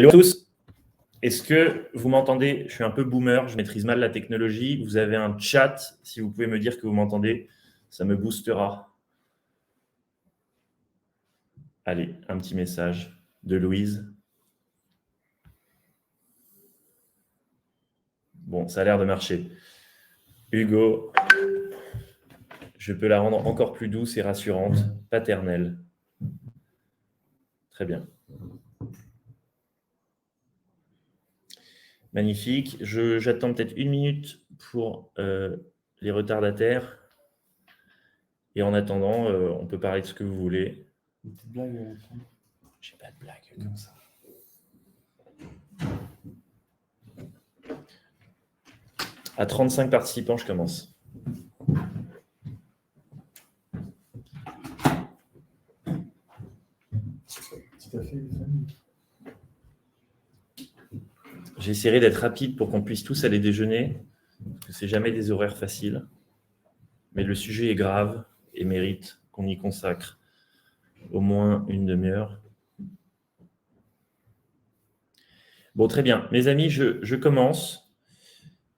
Hello à tous. Est-ce que vous m'entendez? Je suis un peu boomer, je maîtrise mal la technologie. Vous avez un chat, si vous pouvez me dire que vous m'entendez, ça me boostera. Allez, un petit message de Louise. Bon, ça a l'air de marcher. Hugo, je peux la rendre encore plus douce et rassurante, paternelle. Très bien. Magnifique. J'attends peut-être 1 minute pour les retardataires. Et en attendant, on peut parler de ce que vous voulez. Une petite blague, Alexandre. J'ai pas de blague comme ça. À 35 participants, je commence. Tout à fait, les familles. J'essaierai d'être rapide pour qu'on puisse tous aller déjeuner, parce que c'est jamais des horaires faciles. Mais le sujet est grave et mérite qu'on y consacre au moins une demi-heure. Bon, très bien. Mes amis, je commence.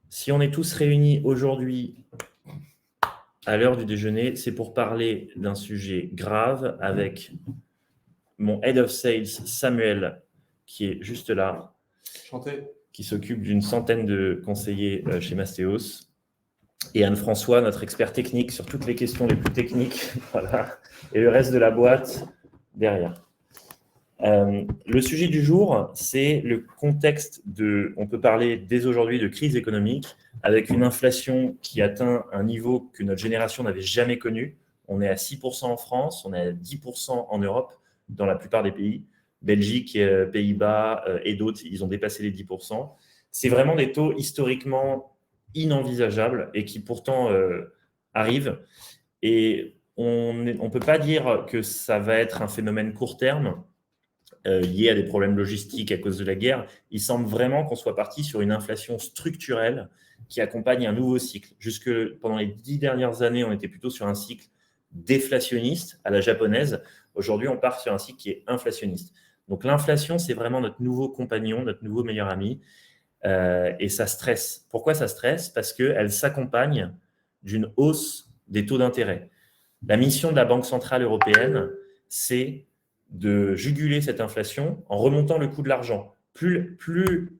Si on est tous réunis aujourd'hui à l'heure du déjeuner, c'est pour parler d'un sujet grave avec mon Head of Sales, Samuel, qui est juste là, qui s'occupe d'une centaine de conseillers chez Mastéos, et Anne-François, notre expert technique sur toutes les questions les plus techniques, voilà, et le reste de la boîte derrière. Le sujet du jour, c'est le contexte on peut parler dès aujourd'hui de crise économique, avec une inflation qui atteint un niveau que notre génération n'avait jamais connu. On est à 6% en France, on est à 10% en Europe, dans la plupart des pays. Belgique, Pays-Bas et d'autres, ils ont dépassé les 10%. C'est vraiment des taux historiquement inenvisageables et qui pourtant arrivent. Et on ne peut pas dire que ça va être un phénomène court terme, liés à des problèmes logistiques à cause de la guerre. Il semble vraiment qu'on soit parti sur une inflation structurelle qui accompagne un nouveau cycle. Pendant les 10 dernières années, on était plutôt sur un cycle déflationniste à la japonaise. Aujourd'hui, on part sur un cycle qui est inflationniste. Donc l'inflation, c'est vraiment notre nouveau compagnon, notre nouveau meilleur ami. Et ça stresse. Pourquoi ça stresse? Parce qu'elle s'accompagne d'une hausse des taux d'intérêt. La mission de la Banque centrale européenne, c'est de juguler cette inflation en remontant le coût de l'argent. Plus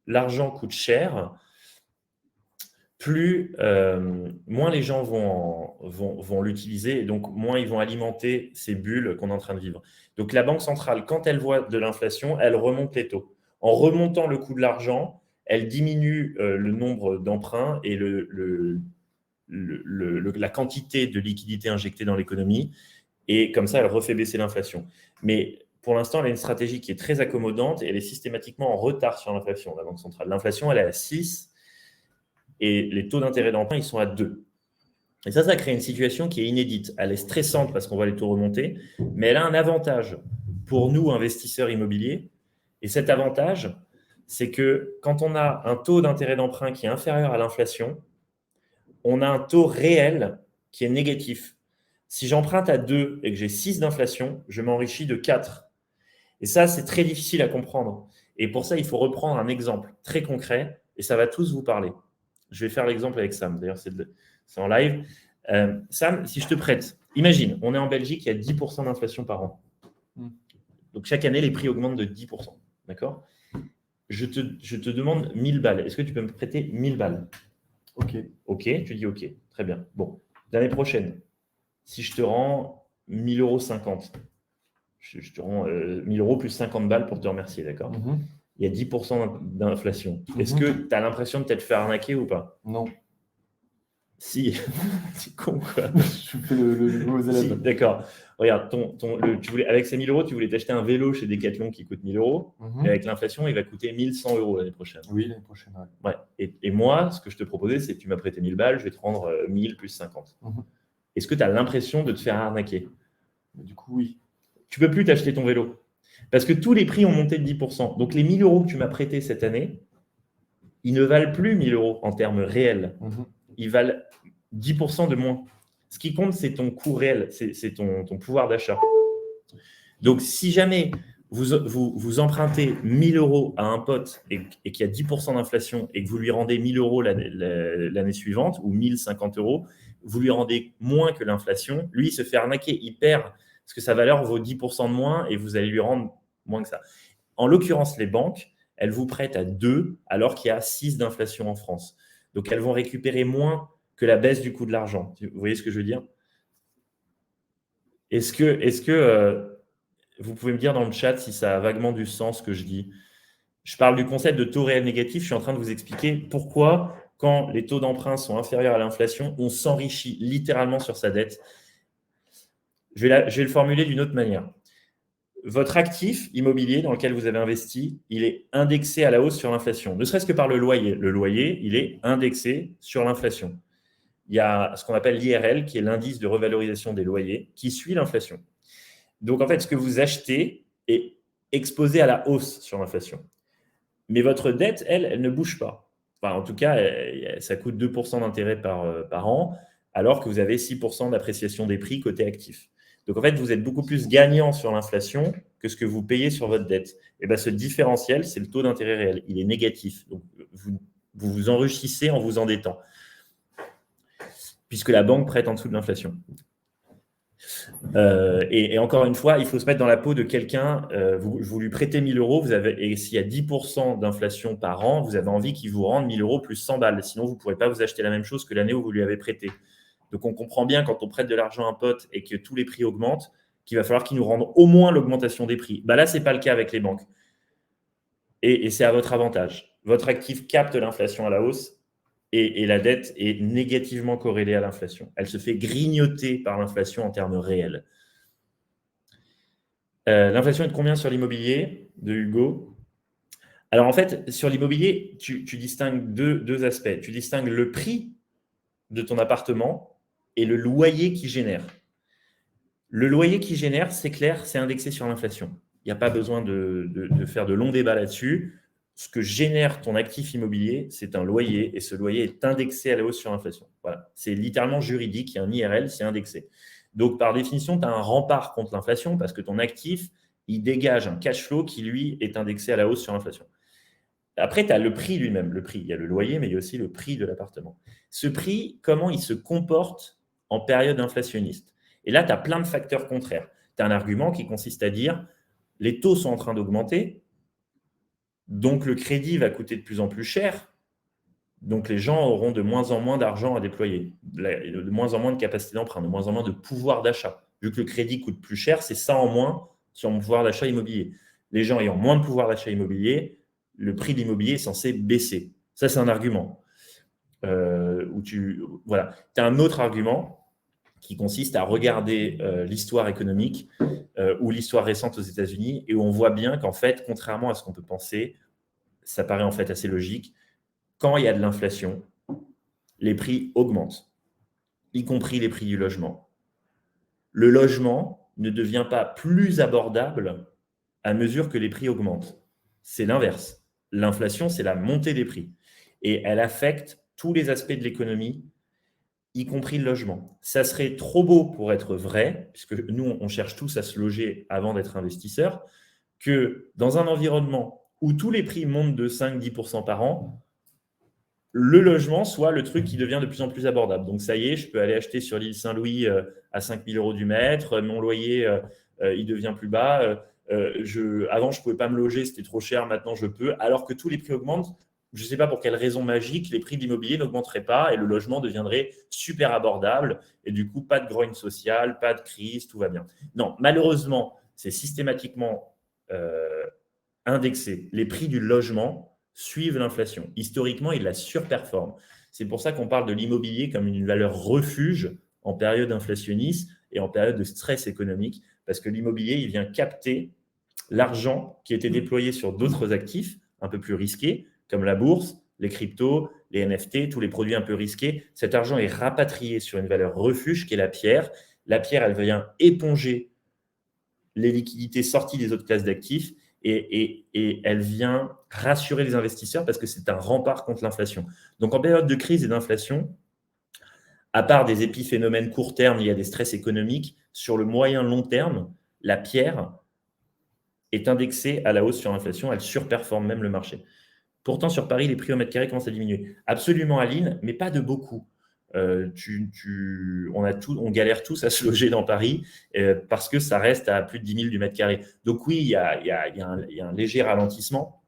l'argent coûte cher, moins les gens vont l'utiliser, et donc moins ils vont alimenter ces bulles qu'on est en train de vivre. Donc la Banque centrale, quand elle voit de l'inflation, elle remonte les taux. En remontant le coût de l'argent, elle diminue le nombre d'emprunts et la quantité de liquidités injectées dans l'économie. Et comme ça, elle refait baisser l'inflation. Mais pour l'instant, elle a une stratégie qui est très accommodante et elle est systématiquement en retard sur l'inflation, la Banque centrale. L'inflation, elle est à 6 et les taux d'intérêt d'emprunt, ils sont à 2. Et ça crée une situation qui est inédite. Elle est stressante parce qu'on voit les taux remonter, mais elle a un avantage pour nous, investisseurs immobiliers. Et cet avantage, c'est que quand on a un taux d'intérêt d'emprunt qui est inférieur à l'inflation, on a un taux réel qui est négatif. Si j'emprunte à 2 et que j'ai 6 d'inflation, je m'enrichis de 4. Et ça, c'est très difficile à comprendre. Et pour ça, il faut reprendre un exemple très concret et ça va tous vous parler. Je vais faire l'exemple avec Sam. D'ailleurs, c'est en live. Sam, si je te prête, imagine, on est en Belgique, il y a 10% d'inflation par an. Donc, chaque année, les prix augmentent de 10%. D'accord ? Je te demande 1000 balles. Est-ce que tu peux me prêter 1000 balles ? Ok. Ok, tu dis ok. Très bien. Bon, l'année prochaine, si je te rends 1 000 € 50, je te rends 1 000 € plus 50 balles pour te remercier, d'accord ? Il y a 10% d'inflation. Est-ce que tu as l'impression de t'être fait arnaquer ou pas ? Non. Si, c'est con quoi. Je fais le nouveau élève. Si, d'accord. Regarde, avec ces 1 000 €, tu voulais t'acheter un vélo chez Decathlon qui coûte 1 000 €. Mais avec l'inflation, il va coûter 1 100 € l'année prochaine. Oui, l'année prochaine, ouais. Et moi, ce que je te proposais, c'est que tu m'as prêté 1000 balles, je vais te rendre 1000 plus 50. Est-ce que tu as l'impression de te faire arnaquer ? Du coup, oui. Tu ne peux plus t'acheter ton vélo. Parce que tous les prix ont monté de 10%. Donc, les 1 000 € que tu m'as prêtés cette année, ils ne valent plus 1 000 € en termes réels. Ils valent 10% de moins. Ce qui compte, c'est ton coût réel, c'est ton pouvoir d'achat. Donc, si jamais vous empruntez 1 000 € à un pote et qu'il y a 10% d'inflation et que vous lui rendez 1 000 € l'année suivante ou 1 050 €, vous lui rendez moins que l'inflation. Lui, il se fait arnaquer, il perd parce que sa valeur vaut 10% de moins et vous allez lui rendre moins que ça. En l'occurrence, les banques, elles vous prêtent à 2 alors qu'il y a 6 d'inflation en France. Donc, elles vont récupérer moins que la baisse du coût de l'argent. Vous voyez ce que je veux dire? Est-ce que vous pouvez me dire dans le chat si ça a vaguement du sens ce que je dis? Je parle du concept de taux réel négatif. Je suis en train de vous expliquer pourquoi, quand les taux d'emprunt sont inférieurs à l'inflation, on s'enrichit littéralement sur sa dette. Je vais le formuler d'une autre manière. Votre actif immobilier dans lequel vous avez investi, il est indexé à la hausse sur l'inflation, ne serait-ce que par le loyer. Le loyer, il est indexé sur l'inflation. Il y a ce qu'on appelle l'IRL, qui est l'indice de revalorisation des loyers, qui suit l'inflation. Donc, en fait, ce que vous achetez est exposé à la hausse sur l'inflation. Mais votre dette, elle ne bouge pas. Enfin, en tout cas, ça coûte 2% d'intérêt par an, alors que vous avez 6% d'appréciation des prix côté actif. Donc, en fait, vous êtes beaucoup plus gagnant sur l'inflation que ce que vous payez sur votre dette. Et bien, ce différentiel, c'est le taux d'intérêt réel. Il est négatif. Donc, vous vous enrichissez en vous endettant, puisque la banque prête en dessous de l'inflation. Et encore une fois, il faut se mettre dans la peau de quelqu'un. Vous lui prêtez 1 000 €, et s'il y a 10% d'inflation par an, vous avez envie qu'il vous rende 1 000 € plus 100 balles. Sinon, vous ne pourrez pas vous acheter la même chose que l'année où vous lui avez prêté. Donc, on comprend bien quand on prête de l'argent à un pote et que tous les prix augmentent, qu'il va falloir qu'il nous rende au moins l'augmentation des prix. Là, ce n'est pas le cas avec les banques. Et c'est à votre avantage. Votre actif capte l'inflation à la hausse. Et la dette est négativement corrélée à l'inflation. Elle se fait grignoter par l'inflation en termes réels. L'inflation est de combien sur l'immobilier de Hugo? Alors en fait, sur l'immobilier, tu distingues deux aspects. Tu distingues le prix de ton appartement et le loyer qu'il génère. Le loyer qu'il génère, c'est clair, c'est indexé sur l'inflation. Il n'y a pas besoin de faire de longs débats là-dessus. Ce que génère ton actif immobilier, c'est un loyer et ce loyer est indexé à la hausse sur l'inflation. Voilà. C'est littéralement juridique, il y a un IRL, c'est indexé. Donc, par définition, tu as un rempart contre l'inflation parce que ton actif, il dégage un cash flow qui, lui, est indexé à la hausse sur l'inflation. Après, tu as le prix lui-même. Le prix, il y a le loyer, mais il y a aussi le prix de l'appartement. Ce prix, comment il se comporte en période inflationniste? Et là, tu as plein de facteurs contraires. Tu as un argument qui consiste à dire les taux sont en train d'augmenter, donc le crédit va coûter de plus en plus cher, donc les gens auront de moins en moins d'argent à déployer, de moins en moins de capacité d'emprunt, de moins en moins de pouvoir d'achat. Vu que le crédit coûte plus cher, c'est ça en moins sur mon pouvoir d'achat immobilier. Les gens ayant moins de pouvoir d'achat immobilier, le prix de l'immobilier est censé baisser. Ça, c'est un argument. Voilà. Tu as un autre argument qui consiste à regarder l'histoire économique ou l'histoire récente aux États-Unis et où on voit bien qu'en fait, contrairement à ce qu'on peut penser, ça paraît en fait assez logique, quand il y a de l'inflation, les prix augmentent, y compris les prix du logement. Le logement ne devient pas plus abordable à mesure que les prix augmentent. C'est l'inverse. L'inflation, c'est la montée des prix. Et elle affecte tous les aspects de l'économie, y compris le logement. Ça serait trop beau pour être vrai, puisque nous, on cherche tous à se loger avant d'être investisseurs, que dans un environnement où tous les prix montent de 5-10% par an, le logement soit le truc qui devient de plus en plus abordable. Donc, ça y est, je peux aller acheter sur l'île Saint-Louis à 5 000 € du mètre. Mon loyer, il devient plus bas. Avant, je ne pouvais pas me loger, c'était trop cher. Maintenant, je peux. Alors que tous les prix augmentent, je ne sais pas pour quelle raison magique, les prix de l'immobilier n'augmenteraient pas et le logement deviendrait super abordable. Et du coup, pas de grogne sociale, pas de crise, tout va bien. Non, malheureusement, c'est systématiquement indexé. Les prix du logement suivent l'inflation. Historiquement, ils la surperforment. C'est pour ça qu'on parle de l'immobilier comme une valeur refuge en période inflationniste et en période de stress économique, parce que l'immobilier, il vient capter l'argent qui était déployé sur d'autres actifs un peu plus risqués, comme la bourse, les cryptos, les NFT, tous les produits un peu risqués. Cet argent est rapatrié sur une valeur refuge qui est la pierre. La pierre, elle vient éponger les liquidités sorties des autres classes d'actifs et elle vient rassurer les investisseurs parce que c'est un rempart contre l'inflation. Donc, en période de crise et d'inflation, à part des épiphénomènes court terme, il y a des stress économiques. Sur le moyen long terme, la pierre est indexée à la hausse sur l'inflation. Elle surperforme même le marché. Pourtant, sur Paris, les prix au mètre carré commencent à diminuer. Absolument, Aline, mais pas de beaucoup. On galère tous à se loger dans Paris parce que ça reste à plus de 10 000 du mètre carré. Donc oui, il y a un léger ralentissement.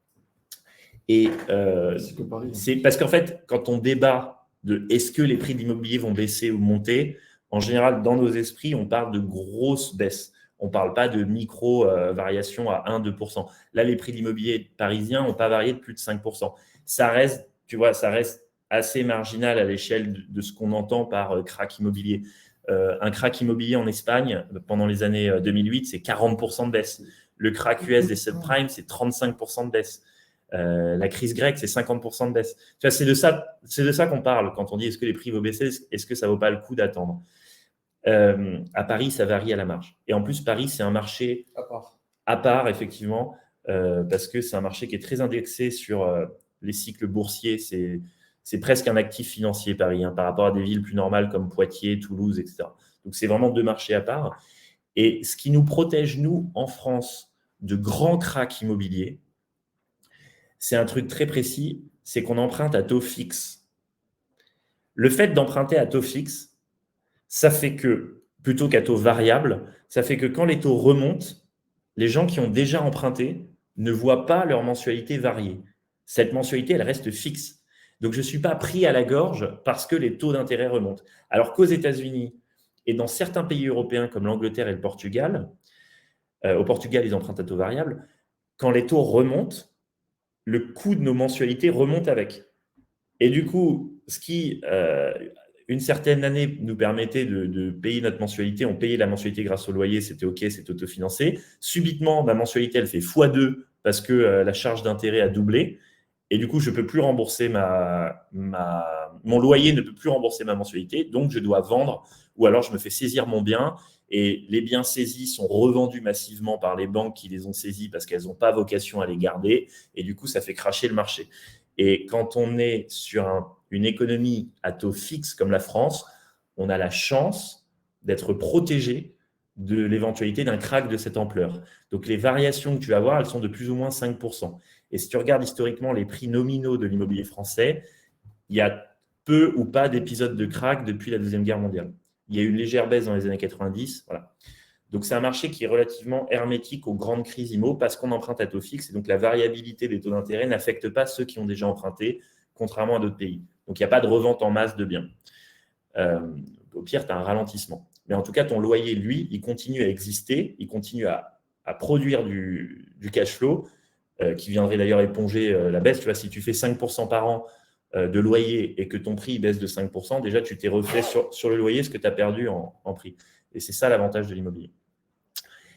Et C'est que Paris. c'est parce qu'en fait, quand on débat de est-ce que les prix de l'immobilier vont baisser ou monter, en général, dans nos esprits, on parle de grosses baisses. On ne parle pas de micro-variations à 1-2%. Là, les prix de l'immobilier parisien n'ont pas varié de plus de 5%. Ça reste, tu vois, ça reste assez marginal à l'échelle de ce qu'on entend par crack immobilier. Un crack immobilier en Espagne, pendant les années 2008, c'est 40% de baisse. Le crack US des subprimes, c'est 35% de baisse. La crise grecque, c'est 50% de baisse. Tu vois, c'est de ça qu'on parle quand on dit est-ce que les prix vont baisser, est-ce que ça ne vaut pas le coup d'attendre. À Paris, ça varie à la marge. Et en plus, Paris, c'est un marché à part effectivement, parce que c'est un marché qui est très indexé sur les cycles boursiers. C'est presque un actif financier, Paris, hein, par rapport à des villes plus normales comme Poitiers, Toulouse, etc. Donc, c'est vraiment deux marchés à part. Et ce qui nous protège, nous, en France, de grands cracks immobiliers, c'est un truc très précis, c'est qu'on emprunte à taux fixe. Le fait d'emprunter à taux fixe, ça fait que, plutôt qu'à taux variable, ça fait que quand les taux remontent, les gens qui ont déjà emprunté ne voient pas leur mensualité varier. Cette mensualité, elle reste fixe. Donc, je ne suis pas pris à la gorge parce que les taux d'intérêt remontent. Alors qu'aux États-Unis et dans certains pays européens comme l'Angleterre et le Portugal, au Portugal, ils empruntent à taux variable, quand les taux remontent, le coût de nos mensualités remonte avec. Et du coup, ce qui, une certaine année, nous permettait de payer notre mensualité, on payait la mensualité grâce au loyer, c'était OK, c'était autofinancé. Subitement, ma mensualité, elle fait x2 parce que la charge d'intérêt a doublé. Et du coup, je ne peux plus rembourser mon loyer ne peut plus rembourser ma mensualité, donc je dois vendre ou alors je me fais saisir mon bien et les biens saisis sont revendus massivement par les banques qui les ont saisis parce qu'elles n'ont pas vocation à les garder et du coup, ça fait cracher le marché. Et quand on est sur une économie à taux fixe comme la France, on a la chance d'être protégé de l'éventualité d'un crack de cette ampleur. Donc, les variations que tu vas avoir, elles sont de plus ou moins 5%. Et si tu regardes historiquement les prix nominaux de l'immobilier français, il y a peu ou pas d'épisodes de crack depuis la Deuxième Guerre mondiale. Il y a eu une légère baisse dans les années 90. Voilà. Donc, c'est un marché qui est relativement hermétique aux grandes crises IMO parce qu'on emprunte à taux fixe. Et donc, la variabilité des taux d'intérêt n'affecte pas ceux qui ont déjà emprunté, contrairement à d'autres pays. Donc, il n'y a pas de revente en masse de biens. Au pire, tu as un ralentissement. Mais en tout cas, ton loyer, lui, il continue à exister, il continue à produire du cash flow qui viendrait d'ailleurs éponger la baisse. Tu vois, si tu fais 5% par an de loyer et que ton prix baisse de 5%, déjà, tu t'es refait sur le loyer ce que tu as perdu en prix. Et c'est ça l'avantage de l'immobilier.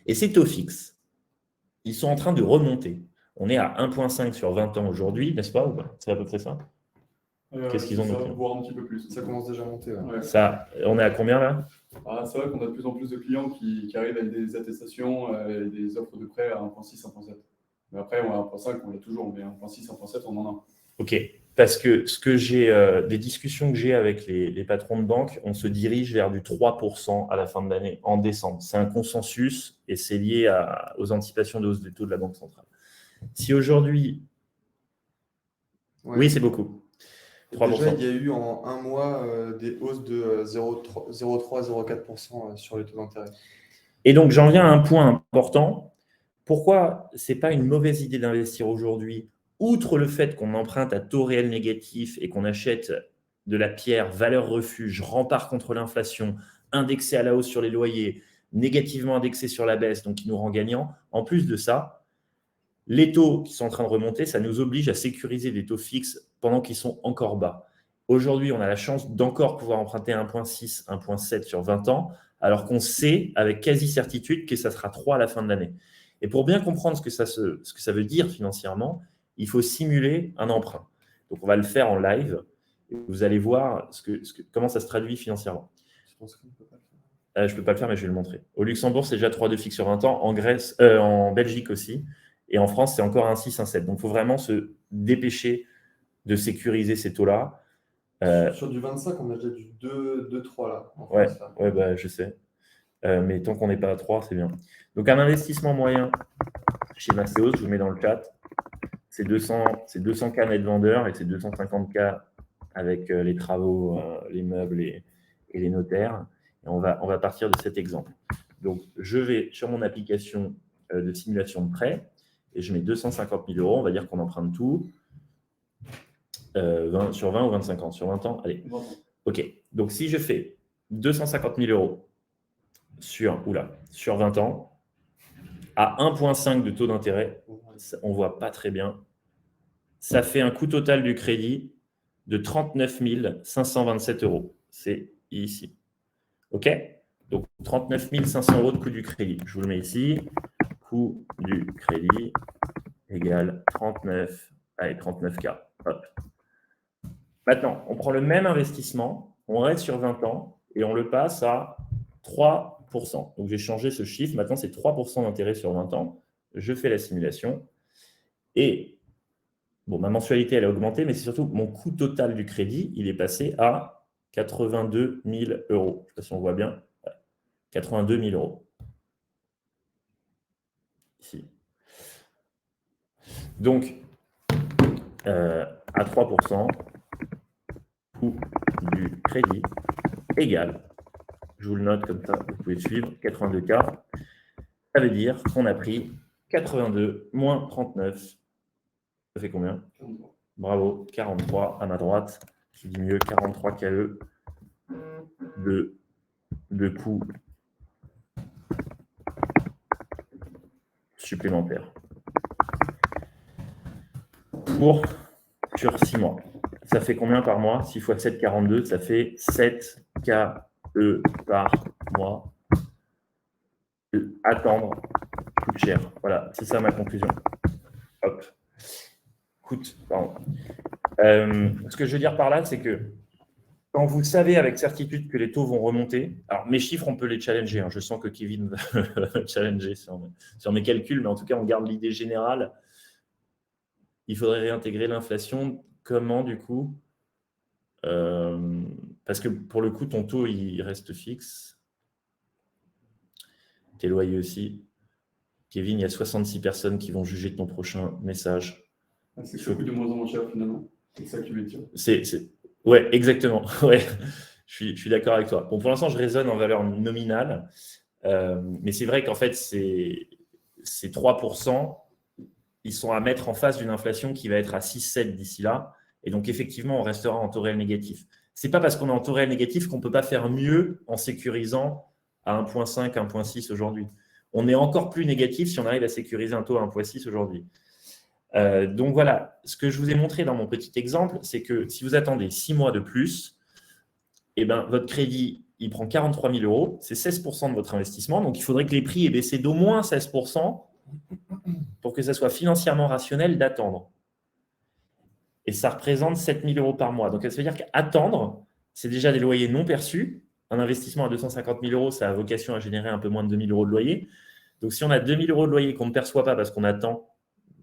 Et ces taux fixes, ils sont en train de remonter. On est à 1,5 sur 20 ans aujourd'hui, n'est-ce pas? C'est à peu près ça. Qu'est-ce qu'ils ont ça, donc voire un petit peu plus. Ça commence déjà à monter. Ouais. Ça, on est à combien là? C'est vrai qu'on a de plus en plus de clients qui arrivent avec des attestations et des offres de prêt à 1,6, 1,7. Mais après, on a 1,5, on l'a toujours, mais 1,6, 1,7, on en a. Ok, parce que des discussions que j'ai avec les patrons de banque, on se dirige vers du 3% à la fin de l'année, en décembre. C'est un consensus et c'est lié aux anticipations de hausse des taux de la Banque centrale. Si aujourd'hui… Ouais. Oui, c'est beaucoup. 3%. Déjà, il y a eu en un mois des hausses de 0,3-0,4% sur les taux d'intérêt. Et donc, j'en viens à un point important. Pourquoi ce n'est pas une mauvaise idée d'investir aujourd'hui, outre le fait qu'on emprunte à taux réel négatif et qu'on achète de la pierre valeur refuge, rempart contre l'inflation, indexé à la hausse sur les loyers, négativement indexé sur la baisse, donc qui nous rend gagnant. En plus de ça, les taux qui sont en train de remonter, ça nous oblige à sécuriser des taux fixes pendant qu'ils sont encore bas. Aujourd'hui, on a la chance d'encore pouvoir emprunter 1,6, 1,7 sur 20 ans, alors qu'on sait avec quasi-certitude que ça sera 3 à la fin de l'année. Et pour bien comprendre ce que ça veut dire financièrement, il faut simuler un emprunt. Donc, on va le faire en live. Et vous allez voir comment ça se traduit financièrement. Je pense qu'on ne peut pas le faire. Je ne peux pas le faire, mais je vais le montrer. Au Luxembourg, c'est déjà 3,2 fixe sur 20 ans. En Belgique aussi. Et en France, c'est encore un 6, un 7. Donc, il faut vraiment se dépêcher de sécuriser ces taux-là. Sur du 25, on a déjà du 2,3 là. Ouais, bah, je sais. Mais tant qu'on n'est pas à 3, c'est bien. Donc, un investissement moyen chez Mastéos, je vous mets dans le chat. C'est 200K net vendeur et c'est 250K avec les travaux, les meubles et les notaires. Et on va partir de cet exemple. Donc, je vais sur mon application de simulation de prêt et je mets 250 000 euros. On va dire qu'on emprunte tout. Sur 20 ou 25 ans? Sur 20 ans? Allez. OK. Donc, si je fais 250 000 euros sur 20 ans, à 1,5 de taux d'intérêt, on ne voit pas très bien. Ça fait un coût total du crédit de 39 527 euros. C'est ici. OK? Donc, 39 500 euros de coût du crédit. Je vous le mets ici. Coût du crédit égale 39K. Hop. Maintenant, on prend le même investissement, on reste sur 20 ans et on le passe à 3%. Donc, j'ai changé ce chiffre. Maintenant, c'est 3% d'intérêt sur 20 ans. Je fais la simulation. Et bon, ma mensualité, elle a augmenté, mais c'est surtout mon coût total du crédit, il est passé à 82 000 euros. Je ne sais pas si on voit bien. 82 000 euros. Ici. Donc, à 3%, coût du crédit égale, je vous le note comme ça, vous pouvez suivre, 82K. Ça veut dire qu'on a pris 82 moins 39. Ça fait combien? 43. Bravo, 43 à ma droite. Qui dit mieux, 43 KE de coûts supplémentaires. Sur 6 mois. Ça fait combien par mois? 6 x 7, 42. Ça fait 7 KE par mois. Attendre coûte cher. Voilà, c'est ça ma conclusion. Hop. Pardon. Ce que je veux dire par là, c'est que quand vous savez avec certitude que les taux vont remonter, alors mes chiffres, on peut les challenger. Je sens que Kevin va challenger sur mes calculs, mais en tout cas, on garde l'idée générale. Il faudrait réintégrer l'inflation. Comment, du coup? Parce que pour le coup, ton taux, il reste fixe. Tes loyers aussi. Kevin, il y a 66 personnes qui vont juger ton prochain message. C'est que ça coûte de moins en moins cher, finalement. C'est ça que tu veux dire. Ouais, exactement. Ouais. Je suis d'accord avec toi. Bon, pour l'instant, je raisonne en valeur nominale. Mais c'est vrai qu'en fait, ces 3%, ils sont à mettre en face d'une inflation qui va être à 6,7 d'ici là. Et donc, effectivement, on restera en taux réel négatif. Ce n'est pas parce qu'on est en taux réel négatif qu'on ne peut pas faire mieux en sécurisant à 1,5, 1,6 aujourd'hui. On est encore plus négatif si on arrive à sécuriser un taux à 1,6 aujourd'hui. Donc voilà, ce que je vous ai montré dans mon petit exemple, c'est que si vous attendez 6 mois de plus, eh ben, votre crédit, il prend 43 000 euros, c'est 16% de votre investissement. Donc, il faudrait que les prix aient baissé d'au moins 16% pour que ça soit financièrement rationnel d'attendre. Et ça représente 7 000 euros par mois. Donc, ça veut dire qu'attendre, c'est déjà des loyers non perçus. Un investissement à 250 000 euros, ça a vocation à générer un peu moins de 2 000 euros de loyer. Donc, si on a 2 000 euros de loyer qu'on ne perçoit pas parce qu'on attend,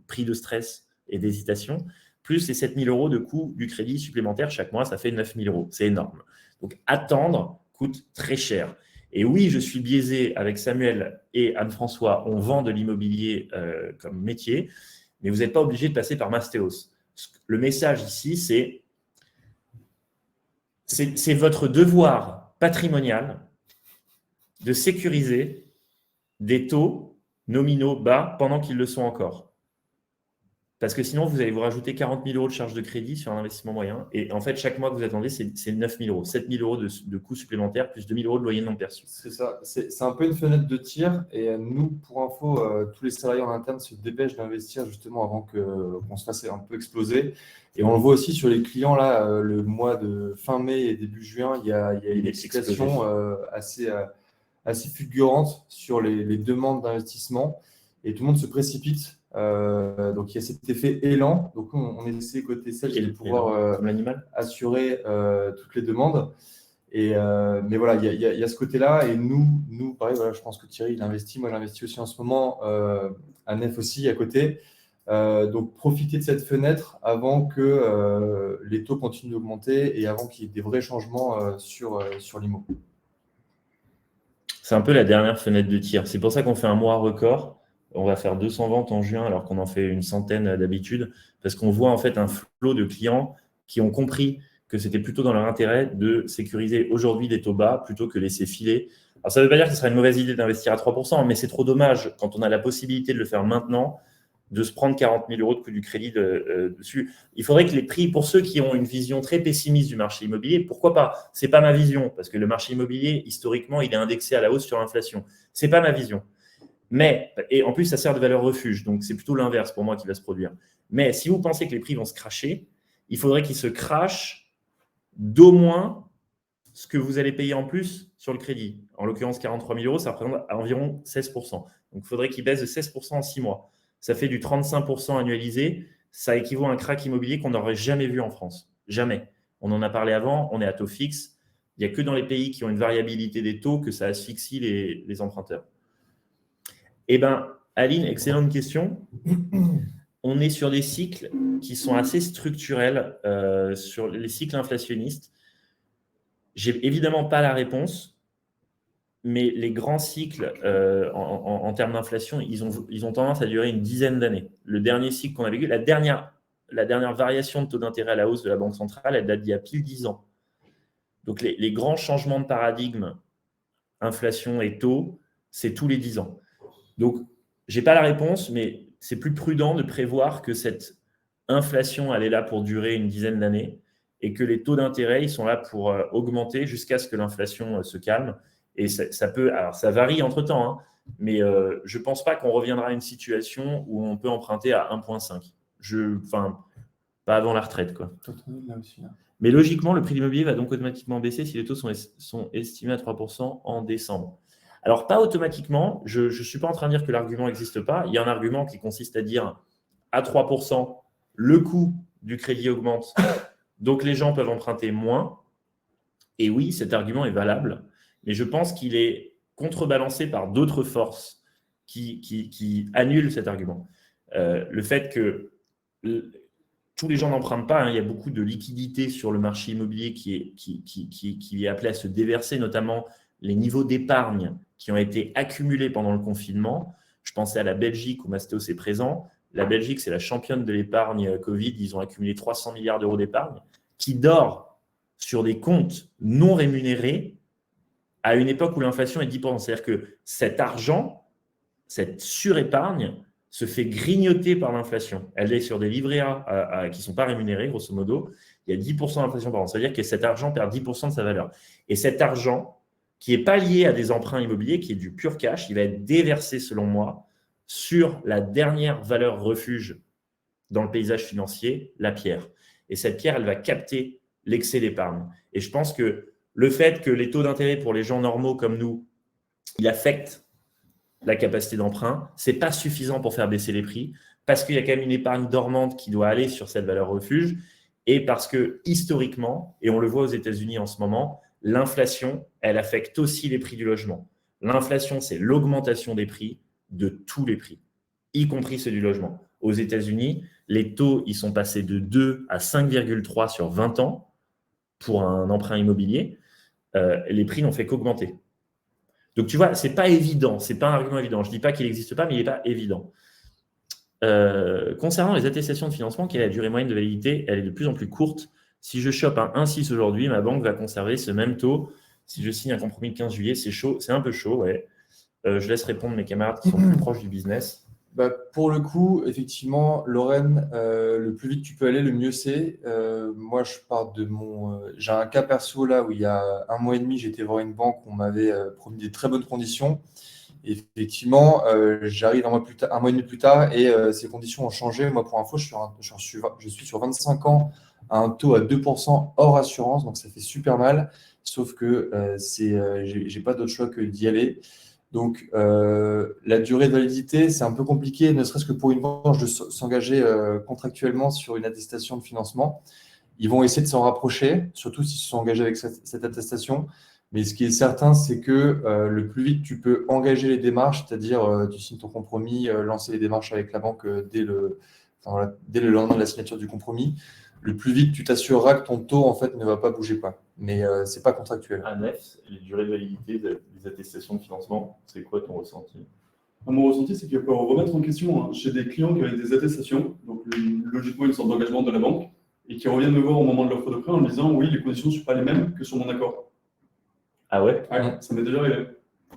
prix de stress et d'hésitation, plus les 7 000 euros de coût du crédit supplémentaire chaque mois, ça fait 9 000 euros. C'est énorme. Donc, attendre coûte très cher. Et oui, je suis biaisé avec Samuel et Anne-François. On vend de l'immobilier comme métier, mais vous n'êtes pas obligé de passer par Mastéos. Le message ici, c'est votre devoir patrimonial de sécuriser des taux nominaux bas pendant qu'ils le sont encore. Parce que sinon, vous allez vous rajouter 40 000 euros de charge de crédit sur un investissement moyen. Et en fait, chaque mois que vous attendez, c'est 9 000 euros. 7 000 euros de coûts supplémentaires, plus 2 000 euros de loyer non perçu. C'est ça. C'est un peu une fenêtre de tir. Et nous, pour info, tous les salariés en interne se dépêchent d'investir justement avant qu'on se fasse un peu exploser. Et on le voit aussi sur les clients, là, le mois de fin mai et début juin, il y a une excitation assez fulgurante sur les demandes d'investissement. Et tout le monde se précipite. Donc il y a cet effet élan. Donc on essaie côté sales de pouvoir assurer toutes les demandes. Mais voilà, il y a ce côté-là. Et nous pareil, voilà, je pense que Thierry, il investit. Moi, j'investis aussi en ce moment à Nef aussi à côté. Donc profitez de cette fenêtre avant que les taux continuent d'augmenter et avant qu'il y ait des vrais changements sur l'IMO. C'est un peu la dernière fenêtre de tir. C'est pour ça qu'on fait un mois record. on va faire 200 ventes en juin alors qu'on en fait une centaine d'habitude, parce qu'on voit en fait un flot de clients qui ont compris que c'était plutôt dans leur intérêt de sécuriser aujourd'hui des taux bas plutôt que laisser filer. Alors, ça ne veut pas dire que ce serait une mauvaise idée d'investir à 3%, mais c'est trop dommage quand on a la possibilité de le faire maintenant, de se prendre 40 000 € de coût du crédit dessus. Il faudrait que les prix, pour ceux qui ont une vision très pessimiste du marché immobilier, pourquoi pas? Ce n'est pas ma vision, parce que le marché immobilier, historiquement, il est indexé à la hausse sur l'inflation. Ce n'est pas ma vision. Mais, et en plus, ça sert de valeur refuge, donc c'est plutôt l'inverse pour moi qui va se produire. Mais si vous pensez que les prix vont se cracher, il faudrait qu'ils se crachent d'au moins ce que vous allez payer en plus sur le crédit. En l'occurrence, 43 000 €, ça représente environ 16%. Donc, il faudrait qu'il baisse de 16% en 6 mois. Ça fait du 35% annualisé. Ça équivaut à un crack immobilier qu'on n'aurait jamais vu en France. Jamais. On en a parlé avant, on est à taux fixe. Il n'y a que dans les pays qui ont une variabilité des taux que ça asphyxie les emprunteurs. Eh bien, Aline, excellente question. On est sur des cycles qui sont assez structurels, sur les cycles inflationnistes. J'ai évidemment pas la réponse, mais les grands cycles en termes d'inflation, ils ont tendance à durer une dizaine d'années. Le dernier cycle qu'on a vécu, la dernière variation de taux d'intérêt à la hausse de la Banque centrale, elle date d'il y a pile 10 ans. Donc, les grands changements de paradigme, inflation et taux, c'est tous les 10 ans. Donc, je n'ai pas la réponse, mais c'est plus prudent de prévoir que cette inflation, elle est là pour durer une dizaine d'années et que les taux d'intérêt, ils sont là pour augmenter jusqu'à ce que l'inflation se calme. Et ça peut, alors ça varie entre-temps, hein, mais je ne pense pas qu'on reviendra à une situation où on peut emprunter à 1,5. Enfin, pas avant la retraite, quoi. Mais logiquement, le prix de l'immobilier va donc automatiquement baisser si les taux sont estimés à 3% en décembre. Alors, pas automatiquement. Je ne suis pas en train de dire que l'argument n'existe pas. Il y a un argument qui consiste à dire à 3%, le coût du crédit augmente, donc les gens peuvent emprunter moins. Et oui, cet argument est valable, mais je pense qu'il est contrebalancé par d'autres forces qui annulent cet argument. Le fait que tous les gens n'empruntent pas, hein, il y a beaucoup de liquidités sur le marché immobilier qui est appelé à se déverser, notamment les niveaux d'épargne qui ont été accumulés pendant le confinement. Je pensais à la Belgique où Mastéos est présent. La Belgique, c'est la championne de l'épargne Covid. Ils ont accumulé 300 milliards d'euros d'épargne qui dort sur des comptes non rémunérés à une époque où l'inflation est 10%. C'est-à-dire que cet argent, cette surépargne, se fait grignoter par l'inflation. Elle est sur des livrets A qui ne sont pas rémunérés, grosso modo. Il y a 10% d'inflation par an. Ça veut dire que cet argent perd 10% de sa valeur. Et cet argent, qui n'est pas lié à des emprunts immobiliers, qui est du pur cash, il va être déversé, selon moi, sur la dernière valeur refuge dans le paysage financier, la pierre. Et cette pierre, elle va capter l'excès d'épargne. Et je pense que le fait que les taux d'intérêt pour les gens normaux comme nous, il affecte la capacité d'emprunt, ce n'est pas suffisant pour faire baisser les prix, parce qu'il y a quand même une épargne dormante qui doit aller sur cette valeur refuge, et parce que historiquement, et on le voit aux États-Unis en ce moment, l'inflation, elle affecte aussi les prix du logement. L'inflation, c'est l'augmentation des prix de tous les prix, y compris ceux du logement. Aux États-Unis, les taux, ils sont passés de 2 à 5,3 sur 20 ans pour un emprunt immobilier. Les prix n'ont fait qu'augmenter. Donc, tu vois, ce n'est pas évident, ce n'est pas un argument évident. Je ne dis pas qu'il n'existe pas, mais il n'est pas évident. Concernant les attestations de financement, quelle est la durée moyenne de validité? Elle est de plus en plus courte. Si je chope un 1,6 aujourd'hui, ma banque va conserver ce même taux. Si je signe un compromis le 15 juillet, c'est chaud, c'est un peu chaud, ouais. Je laisse répondre mes camarades qui sont plus proches du business. Pour le coup, effectivement, Lorraine, le plus vite tu peux aller, le mieux c'est. Moi, je pars de j'ai un cas perso là où il y a 1 mois et demi, j'étais voir une banque où on m'avait promis des très bonnes conditions. Et effectivement, j'arrive un mois et demi plus tard et ces conditions ont changé. Moi, pour info, je suis sur 25 ans à un taux à 2% hors assurance, donc ça fait super mal. Sauf que j'ai pas d'autre choix que d'y aller. Donc, la durée de validité, c'est un peu compliqué, ne serait-ce que pour une banque de s'engager contractuellement sur une attestation de financement. Ils vont essayer de s'en rapprocher, surtout s'ils se sont engagés avec cette attestation. Mais ce qui est certain, c'est que le plus vite tu peux engager les démarches, c'est-à-dire tu signes ton compromis, lancer les démarches avec la banque dès le lendemain de la signature du compromis, le plus vite tu t'assureras que ton taux en fait ne va pas bouger pas. Mais ce n'est pas contractuel. Anef, les durées de validité des attestations de financement, c'est quoi ton ressenti? Mon ressenti, c'est qu'il faut remettre en question, hein, chez des clients qui avaient des attestations, donc logiquement une sorte d'engagement de la banque, et qui reviennent me voir au moment de l'offre de prêt en me disant oui, les conditions ne sont pas les mêmes que sur mon accord. Ah ouais? Ouais, ça m'est déjà arrivé.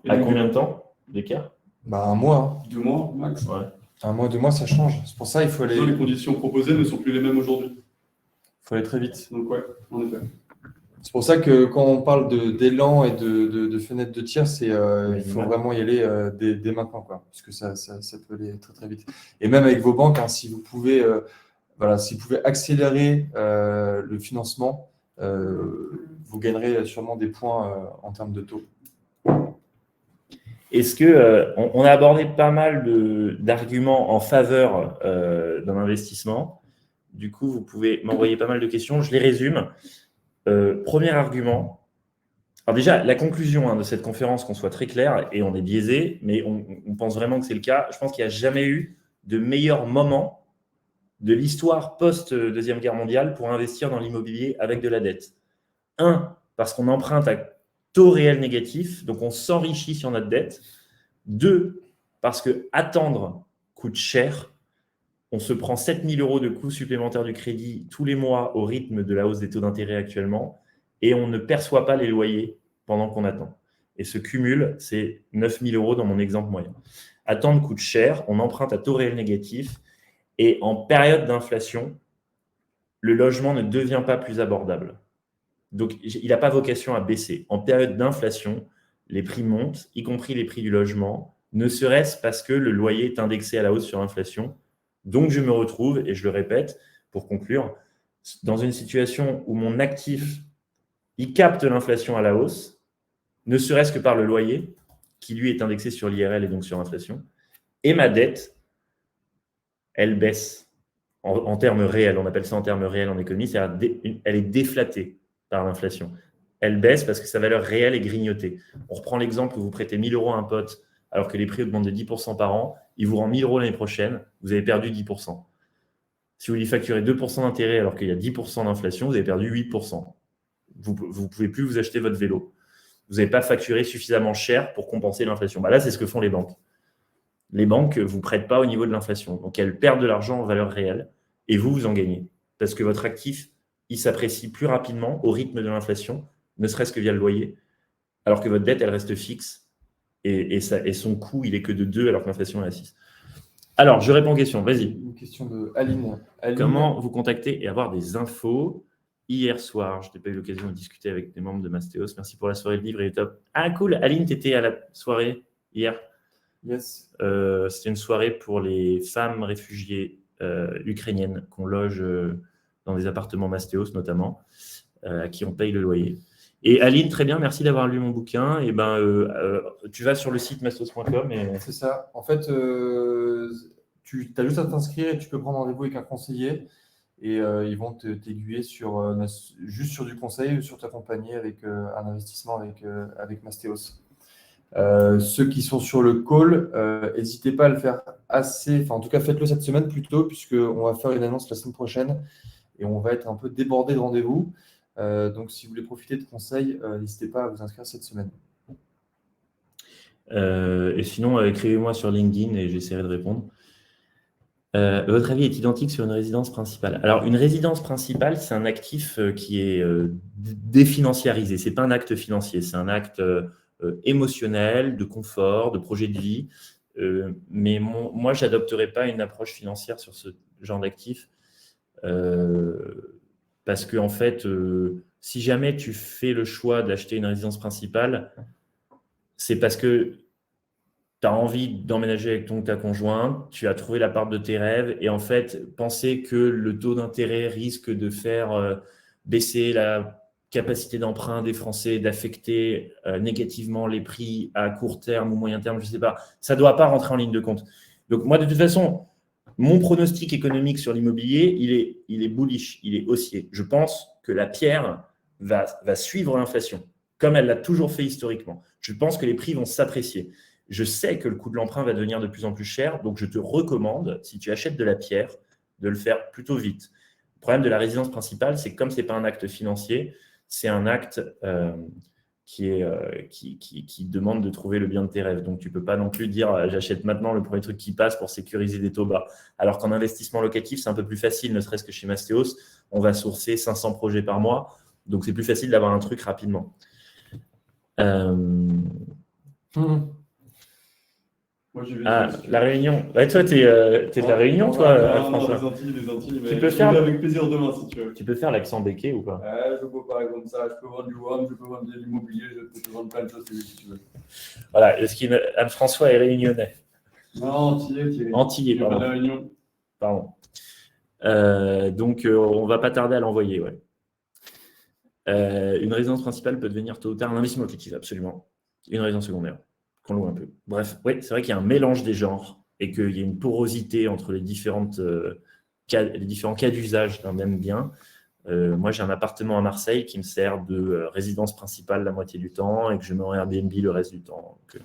Et À donc, combien de temps d'écart? Bah, un mois. 2 mois max. Ouais. Un mois, 2 mois, ça change. C'est pour ça qu'il faut Les aller conditions proposées ne sont plus les mêmes aujourd'hui. très vite. Donc ouais, en effet. C'est pour ça que quand on parle d'élan et de fenêtre de tir, il faut vraiment y aller dès maintenant, quoi, parce que ça peut aller très très vite. Et même avec vos banques, hein, si vous pouvez accélérer le financement, vous gagnerez sûrement des points en termes de taux. Est-ce que on a abordé pas mal d'arguments en faveur d'un investissement? Du coup, vous pouvez m'envoyer pas mal de questions. Je les résume. Premier argument. Alors déjà, la conclusion de cette conférence, qu'on soit très clair, et on est biaisé, mais on pense vraiment que c'est le cas. Je pense qu'il n'y a jamais eu de meilleur moment de l'histoire post-Deuxième Guerre mondiale pour investir dans l'immobilier avec de la dette. Parce qu'on emprunte à taux réel négatif, donc on s'enrichit sur notre dette. 2, parce que attendre coûte cher. On se prend 7 000 € de coûts supplémentaires du crédit tous les mois au rythme de la hausse des taux d'intérêt actuellement, et on ne perçoit pas les loyers pendant qu'on attend. Et ce cumul, c'est 9 000 € dans mon exemple moyen. Attendre coûte cher, on emprunte à taux réel négatif, et en période d'inflation, le logement ne devient pas plus abordable. Donc, il n'a pas vocation à baisser. En période d'inflation, les prix montent, y compris les prix du logement, ne serait-ce parce que le loyer est indexé à la hausse sur l'inflation. Donc, je me retrouve, et je le répète pour conclure, dans une situation où mon actif, il capte l'inflation à la hausse, ne serait-ce que par le loyer, qui lui est indexé sur l'IRL et donc sur l'inflation, et ma dette, elle baisse en termes réels. On appelle ça en termes réels en économie, c'est-à-dire elle est déflatée par l'inflation. Elle baisse parce que sa valeur réelle est grignotée. On reprend l'exemple où vous prêtez 1 000 € à un pote alors que les prix augmentent de 10% par an, il vous rend 1 000 € l'année prochaine, vous avez perdu 10%. Si vous lui facturez 2% d'intérêt alors qu'il y a 10% d'inflation, vous avez perdu 8%. Vous ne pouvez plus vous acheter votre vélo. Vous n'avez pas facturé suffisamment cher pour compenser l'inflation. Là, c'est ce que font les banques. Les banques ne vous prêtent pas au niveau de l'inflation. Donc, elles perdent de l'argent en valeur réelle et vous en gagnez. Parce que votre actif, il s'apprécie plus rapidement au rythme de l'inflation, ne serait-ce que via le loyer, alors que votre dette, elle reste fixe et son coût, il est que de 2 alors que l'inflation est à 6. Alors, je réponds aux questions. Vas-y. Une question de Aline. Comment vous contacter et avoir des infos? Hier soir, je n'ai pas eu l'occasion de discuter avec des membres de Mastéos. Merci pour la soirée de livre, elle est top. Ah, cool. Aline, tu étais à la soirée hier? Yes. C'était une soirée pour les femmes réfugiées ukrainiennes qu'on loge dans des appartements Mastéos notamment, à qui on paye le loyer. Et Aline, très bien, merci d'avoir lu mon bouquin. Et tu vas sur le site mastos.com. C'est ça. En fait, tu as juste à t'inscrire et tu peux prendre rendez-vous avec un conseiller. Et ils vont t'aiguiller juste sur du conseil ou sur t'accompagner avec un investissement avec Mastéos. Ceux qui sont sur le call, n'hésitez pas à le faire en tout cas faites-le cette semaine plutôt, puisqu'on va faire une annonce la semaine prochaine et on va être un peu débordé de rendez-vous. Donc si vous voulez profiter de conseils, n'hésitez pas à vous inscrire cette semaine. Et sinon, écrivez-moi sur LinkedIn et j'essaierai de répondre. Votre avis est identique sur une résidence principale? Alors, une résidence principale, c'est un actif qui est définanciarisé. Ce n'est pas un acte financier, c'est un acte émotionnel, de confort, de projet de vie. Mais moi, je n'adopterai pas une approche financière sur ce genre d'actif parce que, en fait, si jamais tu fais le choix d'acheter une résidence principale, c'est parce que tu as envie d'emménager avec ta conjointe, tu as trouvé l'appart de tes rêves et en fait, penser que le taux d'intérêt risque de faire baisser la capacité d'emprunt des Français, d'affecter négativement les prix à court terme ou moyen terme, je ne sais pas, ça ne doit pas rentrer en ligne de compte. Donc moi, de toute façon, mon pronostic économique sur l'immobilier, il est bullish, il est haussier. Je pense que la pierre va suivre l'inflation, comme elle l'a toujours fait historiquement. Je pense que les prix vont s'apprécier. Je sais que le coût de l'emprunt va devenir de plus en plus cher, donc je te recommande, si tu achètes de la pierre, de le faire plutôt vite. Le problème de la résidence principale, c'est que comme ce n'est pas un acte financier, c'est un acte qui demande de trouver le bien de tes rêves. Donc, tu ne peux pas non plus dire j'achète maintenant le premier truc qui passe pour sécuriser des taux bas. Alors qu'en investissement locatif, c'est un peu plus facile, ne serait-ce que chez Mastéos, on va sourcer 500 projets par mois. Donc, c'est plus facile d'avoir un truc rapidement. Moi, j'y vais. La Réunion. Ouais, toi, t'es de la Réunion, toi, François. Non, des Antilles, mais Tu peux je faire vais avec plaisir demain, si tu veux. Tu peux faire l'accent béquet ou pas? Je peux pas comme ça. Je peux vendre du rhum, je peux vendre de l'immobilier, je peux te vendre plein de choses si tu veux. Voilà. Anne-François est réunionnais. Non, Antillais. Antillais, pardon. La Réunion. Pardon. Donc, on va pas tarder à l'envoyer, ouais. Une résidence principale peut devenir tôt ou tard un investissement locatif, absolument. Une résidence secondaire, qu'on loue un peu. Bref, oui, c'est vrai qu'il y a un mélange des genres et qu'il y a une porosité entre les différents cas d'usage d'un même bien. Moi, j'ai un appartement à Marseille qui me sert de résidence principale la moitié du temps et que je mets en Airbnb le reste du temps. Donc,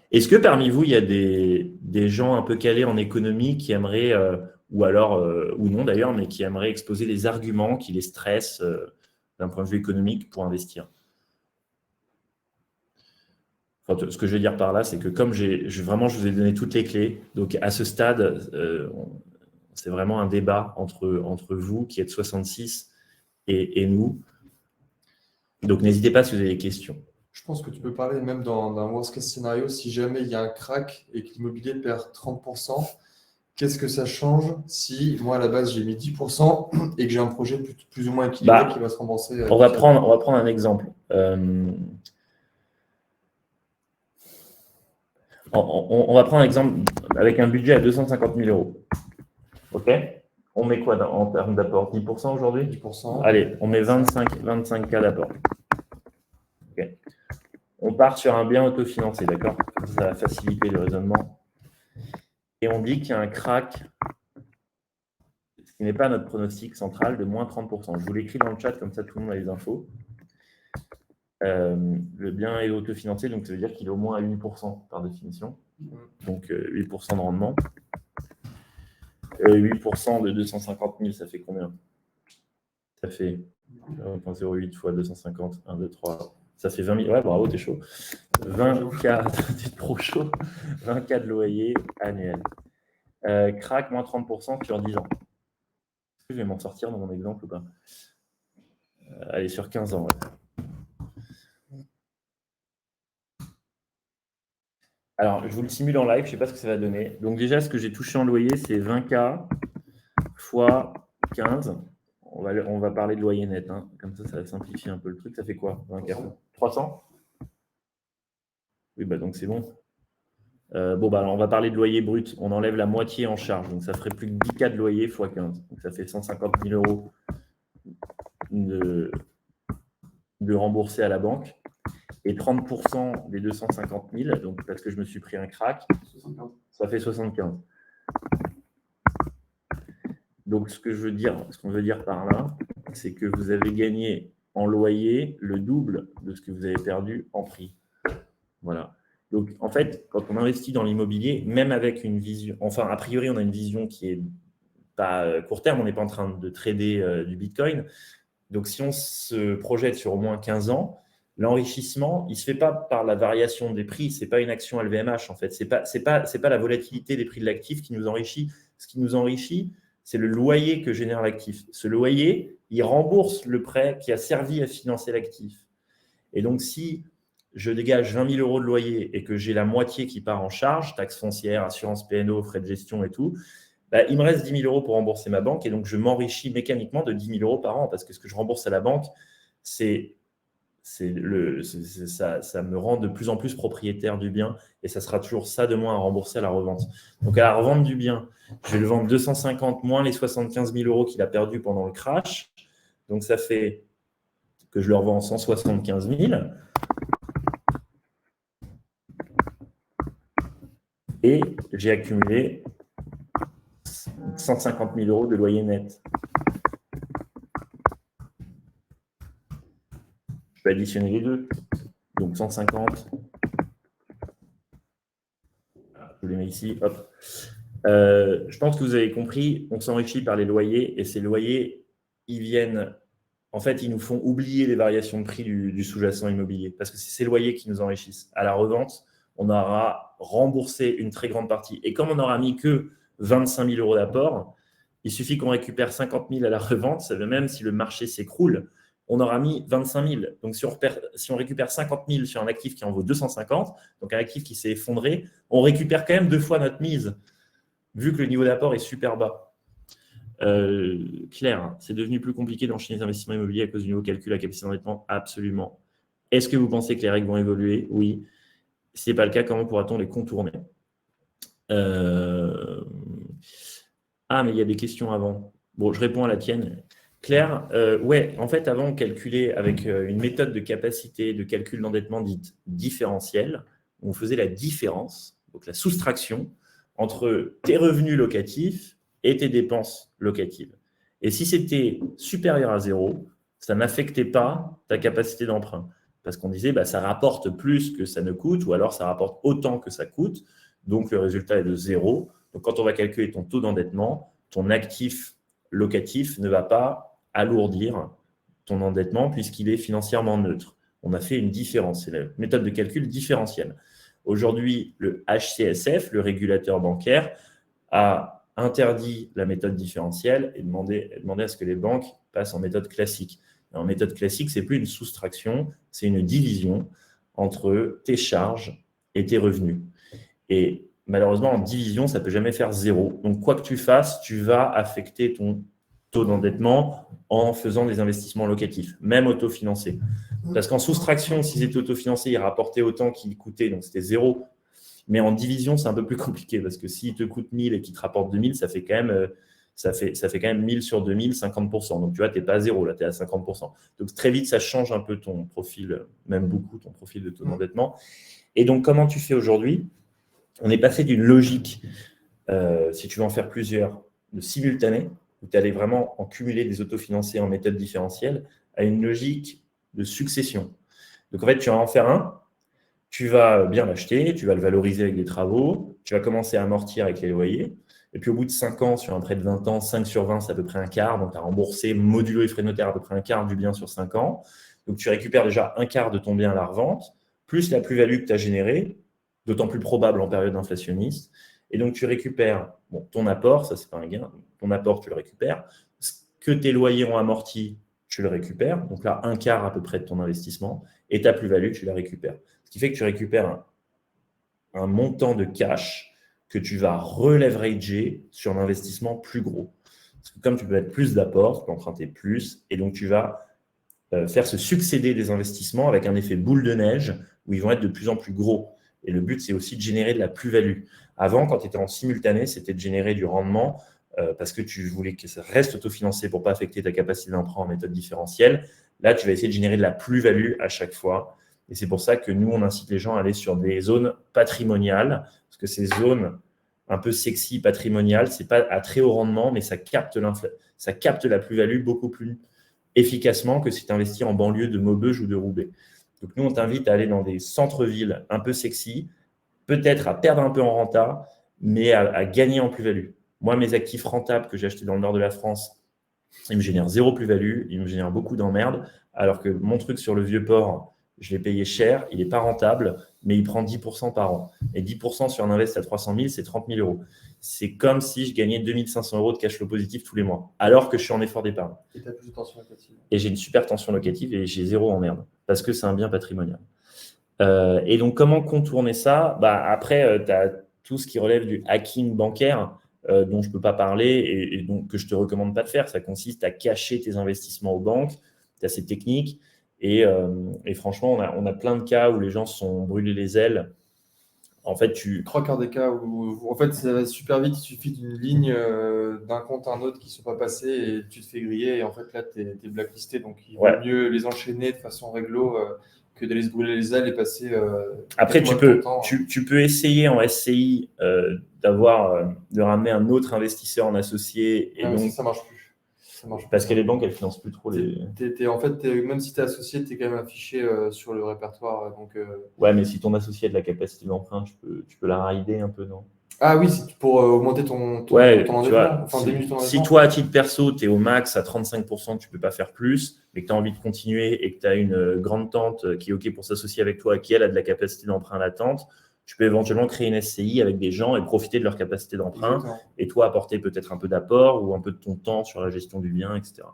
est-ce que parmi vous, il y a des gens un peu calés en économie qui aimeraient, ou non d'ailleurs, mais qui aimeraient exposer les arguments qui les stressent d'un point de vue économique pour investir? Enfin, ce que je veux dire par là, c'est que comme je vous ai donné toutes les clés, donc à ce stade, c'est vraiment un débat entre vous qui êtes 66 et nous. Donc n'hésitez pas si vous avez des questions. Je pense que tu peux parler même d'un worst case scénario, si jamais il y a un crack et que l'immobilier perd 30%, qu'est-ce que ça change si moi à la base j'ai mis 10% et que j'ai un projet plus ou moins équilibré qui va se rembourser? On va prendre un exemple. On va prendre un exemple avec un budget à 250 000 euros. OK? On met quoi en termes d'apport? 10% aujourd'hui? 10%. Allez, on met 25 cas d'apport. OK. On part sur un bien autofinancé, d'accord? Ça va faciliter le raisonnement. Et on dit qu'il y a un crack, ce qui n'est pas notre pronostic central, de moins 30%. Je vous l'écris dans le chat, comme ça tout le monde a les infos. Le bien est autofinancé, donc ça veut dire qu'il est au moins à 8% par définition. Donc 8% de rendement. 8% de 250 000, ça fait combien? Ça fait 1,08 fois 250, 1, 2, 3. Ça fait 20 000. Ouais, bravo, t'es chaud. 20K, t'es trop chaud. 20K de loyer annuel. Crack, moins 30% sur 10 ans. Est-ce que je vais m'en sortir dans mon exemple ou pas? Allez, sur 15 ans, ouais. Alors, je vous le simule en live, je ne sais pas ce que ça va donner. Donc déjà, ce que j'ai touché en loyer, c'est 20K fois 15. On va parler de loyer net. Hein. Comme ça va simplifier un peu le truc. Ça fait quoi 20K 300? Oui, bah donc c'est bon. Alors on va parler de loyer brut. On enlève la moitié en charge. Donc ça ferait plus que 10K de loyer fois 15. Donc ça fait 150 000 euros de rembourser à la banque. Et 30% des 250 000, donc parce que je me suis pris un crack, 75. Ça fait 75. Donc ce qu'on veut dire par là, c'est que vous avez gagné en loyer le double de ce que vous avez perdu en prix. Voilà. Donc en fait, quand on investit dans l'immobilier, même avec une vision, enfin a priori on a une vision qui est pas court terme, on n'est pas en train de trader du Bitcoin. Donc si on se projette sur au moins 15 ans, l'enrichissement, il ne se fait pas par la variation des prix, ce n'est pas une action LVMH en fait, ce n'est pas la volatilité des prix de l'actif qui nous enrichit. Ce qui nous enrichit, c'est le loyer que génère l'actif. Ce loyer, il rembourse le prêt qui a servi à financer l'actif. Et donc si je dégage 20 000 euros de loyer et que j'ai la moitié qui part en charge, taxes foncières, assurance PNO, frais de gestion et tout, il me reste 10 000 euros pour rembourser ma banque et donc je m'enrichis mécaniquement de 10 000 euros par an parce que ce que je rembourse à la banque, ça me rend de plus en plus propriétaire du bien et ça sera toujours ça de moins à rembourser à la revente. Donc à la revente du bien, je vais le vendre 250 moins les 75 000 euros qu'il a perdu pendant le crash. Donc ça fait que je le revends 175 000. Et j'ai accumulé 150 000 euros de loyer net. Je peux additionner les deux. Donc 150. Je les mets ici. Hop. Je pense que vous avez compris, on s'enrichit par les loyers et ces loyers, ils viennent en fait, ils nous font oublier les variations de prix du sous-jacent immobilier parce que c'est ces loyers qui nous enrichissent. À la revente, on aura remboursé une très grande partie. Et comme on n'aura mis que 25 000 € d'apport, il suffit qu'on récupère 50 000 à la revente. Ça veut même si le marché s'écroule, on aura mis 25 000. Donc, si on récupère 50 000 sur un actif qui en vaut 250, donc un actif qui s'est effondré, on récupère quand même 2 fois notre mise, vu que le niveau d'apport est super bas. Claire, c'est devenu plus compliqué d'enchaîner les investissements immobiliers à cause du nouveau calcul à capacité d'endettement? Absolument. Est-ce que vous pensez que les règles vont évoluer? Oui. Si ce n'est pas le cas, comment pourra-t-on les contourner? Ah, mais il y a des questions avant. Bon, je réponds à la tienne. Claire, ouais, en fait, avant, on calculait avec une méthode de capacité de calcul d'endettement dite différentielle. On faisait la différence, donc la soustraction, entre tes revenus locatifs et tes dépenses locatives. Et si c'était supérieur à 0, ça n'affectait pas ta capacité d'emprunt. Parce qu'on disait, ça rapporte plus que ça ne coûte, ou alors ça rapporte autant que ça coûte. Donc, le résultat est de 0. Donc, quand on va calculer ton taux d'endettement, ton actif locatif ne va pas alourdir ton endettement puisqu'il est financièrement neutre. On a fait une différence. C'est la méthode de calcul différentielle. Aujourd'hui, le HCSF, le régulateur bancaire, a interdit la méthode différentielle et demandé à ce que les banques passent en méthode classique. Et en méthode classique, ce n'est plus une soustraction, c'est une division entre tes charges et tes revenus. Et malheureusement, en division, ça ne peut jamais faire 0. Donc, quoi que tu fasses, tu vas affecter ton taux d'endettement en faisant des investissements locatifs, même autofinancés. Parce qu'en soustraction, si c'était autofinancé, il rapportait autant qu'il coûtait, donc c'était 0. Mais en division, c'est un peu plus compliqué parce que s'il te coûte 1000 et qu'il te rapporte 2000, ça fait quand même 1000 sur 2000, 50%. Donc, tu vois, tu n'es pas à 0, là, tu es à 50%. Donc, très vite, ça change un peu ton profil, même beaucoup, ton profil de taux d'endettement. Et donc, comment tu fais aujourd'hui? On est passé d'une logique, si tu veux en faire plusieurs, de simultané, où tu allais vraiment en cumuler des autofinancés en méthode différentielle, à une logique de succession. Donc, en fait, tu vas en faire un, tu vas bien l'acheter, tu vas le valoriser avec des travaux, tu vas commencer à amortir avec les loyers, et puis au bout de 5 ans, sur un prêt de 20 ans, 5 sur 20, c'est à peu près un quart, donc tu as remboursé modulo et frais notaires à peu près un quart du bien sur 5 ans. Donc, tu récupères déjà un quart de ton bien à la revente, plus la plus-value que tu as générée, d'autant plus probable en période inflationniste. Et donc, tu récupères ton apport, ça, c'est pas un gain, ton apport, tu le récupères. Ce que tes loyers ont amorti, tu le récupères. Donc là, un quart à peu près de ton investissement. Et ta plus-value, tu la récupères. Ce qui fait que tu récupères un montant de cash que tu vas releverager sur un investissement plus gros. Parce que comme tu peux mettre plus d'apport, tu peux emprunter plus. Et donc, tu vas faire se succéder des investissements avec un effet boule de neige où ils vont être de plus en plus gros. Et le but, c'est aussi de générer de la plus-value. Avant, quand tu étais en simultané, c'était de générer du rendement parce que tu voulais que ça reste autofinancé pour ne pas affecter ta capacité d'emprunt en méthode différentielle. Là, tu vas essayer de générer de la plus-value à chaque fois. Et c'est pour ça que nous, on incite les gens à aller sur des zones patrimoniales parce que ces zones un peu sexy, patrimoniales, ce n'est pas à très haut rendement, mais ça capte la plus-value beaucoup plus efficacement que si tu investis en banlieue de Maubeuge ou de Roubaix. Donc, nous, on t'invite à aller dans des centres-villes un peu sexy, peut-être à perdre un peu en renta, mais à gagner en plus-value. Moi, mes actifs rentables que j'ai achetés dans le nord de la France, ils me génèrent 0 plus-value, ils me génèrent beaucoup d'emmerdes, alors que mon truc sur le Vieux-Port, je l'ai payé cher, il n'est pas rentable, mais il prend 10% par an. Et 10% sur un invest à 300 000, c'est 30 000 €. C'est comme si je gagnais 2 500 € de cash flow positif tous les mois, alors que je suis en effort d'épargne. Et tu as plus de tension locative. Et j'ai une super tension locative et j'ai 0 emmerde, parce que c'est un bien patrimonial. Et donc, comment contourner ça? Après, tu as tout ce qui relève du hacking bancaire, dont je ne peux pas parler et donc, que je ne te recommande pas de faire. Ça consiste à cacher tes investissements aux banques. Tu as ces techniques. Et franchement, on a plein de cas où les gens se sont brûlés les ailes. En fait, 3 quarts des cas où en fait, ça va super vite. Il suffit d'une ligne d'un compte à un autre qui ne sont pas passés et tu te fais griller. Et en fait, là, tu es blacklisté. Donc, il vaut mieux les enchaîner de façon réglo que d'aller se brûler les ailes et passer. Après, tu peux essayer en SCI de ramener un autre investisseur en associé. Et donc, ça marche plus. Parce que les banques, elles ne financent plus trop les… En fait, même si tu es associé, tu es quand même affiché sur le répertoire. Donc, Ouais, mais si ton associé a de la capacité d'emprunt, tu peux la rider un peu, non? Ah oui, c'est pour augmenter ton endettement. Enfin, si toi, à titre perso, tu es au max à 35%, tu ne peux pas faire plus, mais que tu as envie de continuer et que tu as une grande tante qui est OK pour s'associer avec toi, qui elle a de la capacité d'emprunt latente, tu peux éventuellement créer une SCI avec des gens et profiter de leur capacité d'emprunt et toi apporter peut-être un peu d'apport ou un peu de ton temps sur la gestion du bien, etc.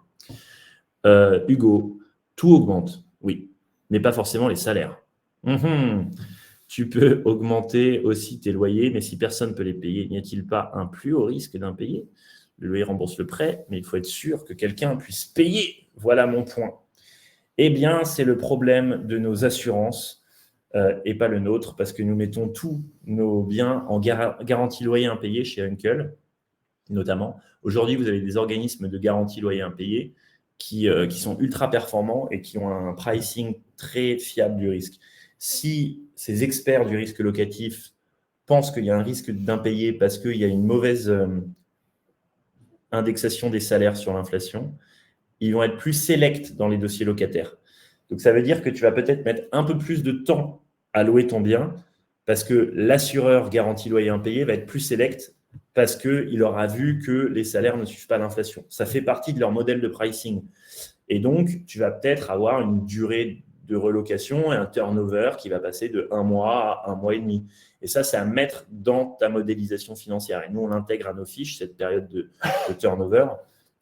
Hugo, tout augmente, oui, mais pas forcément les salaires. Tu peux augmenter aussi tes loyers, mais si personne ne peut les payer, n'y a-t-il pas un plus haut risque d'impayé? Le loyer rembourse le prêt, mais il faut être sûr que quelqu'un puisse payer. Voilà mon point. Eh bien, c'est le problème de nos assurances et pas le nôtre, parce que nous mettons tous nos biens en garantie loyer impayé chez Uncle, notamment. Aujourd'hui, vous avez des organismes de garantie loyer impayé qui sont ultra performants et qui ont un pricing très fiable du risque. Si ces experts du risque locatif pensent qu'il y a un risque d'impayé parce qu'il y a une mauvaise indexation des salaires sur l'inflation, ils vont être plus sélects dans les dossiers locataires. Donc, ça veut dire que tu vas peut-être mettre un peu plus de temps à louer ton bien parce que l'assureur garantie loyer impayé va être plus sélect parce qu'il aura vu que les salaires ne suivent pas l'inflation. Ça fait partie de leur modèle de pricing. Et donc, tu vas peut-être avoir une durée de relocation et un turnover qui va passer de 1 mois à 1 mois et demi. Et ça, c'est à mettre dans ta modélisation financière. Et nous, on l'intègre à nos fiches, cette période de turnover.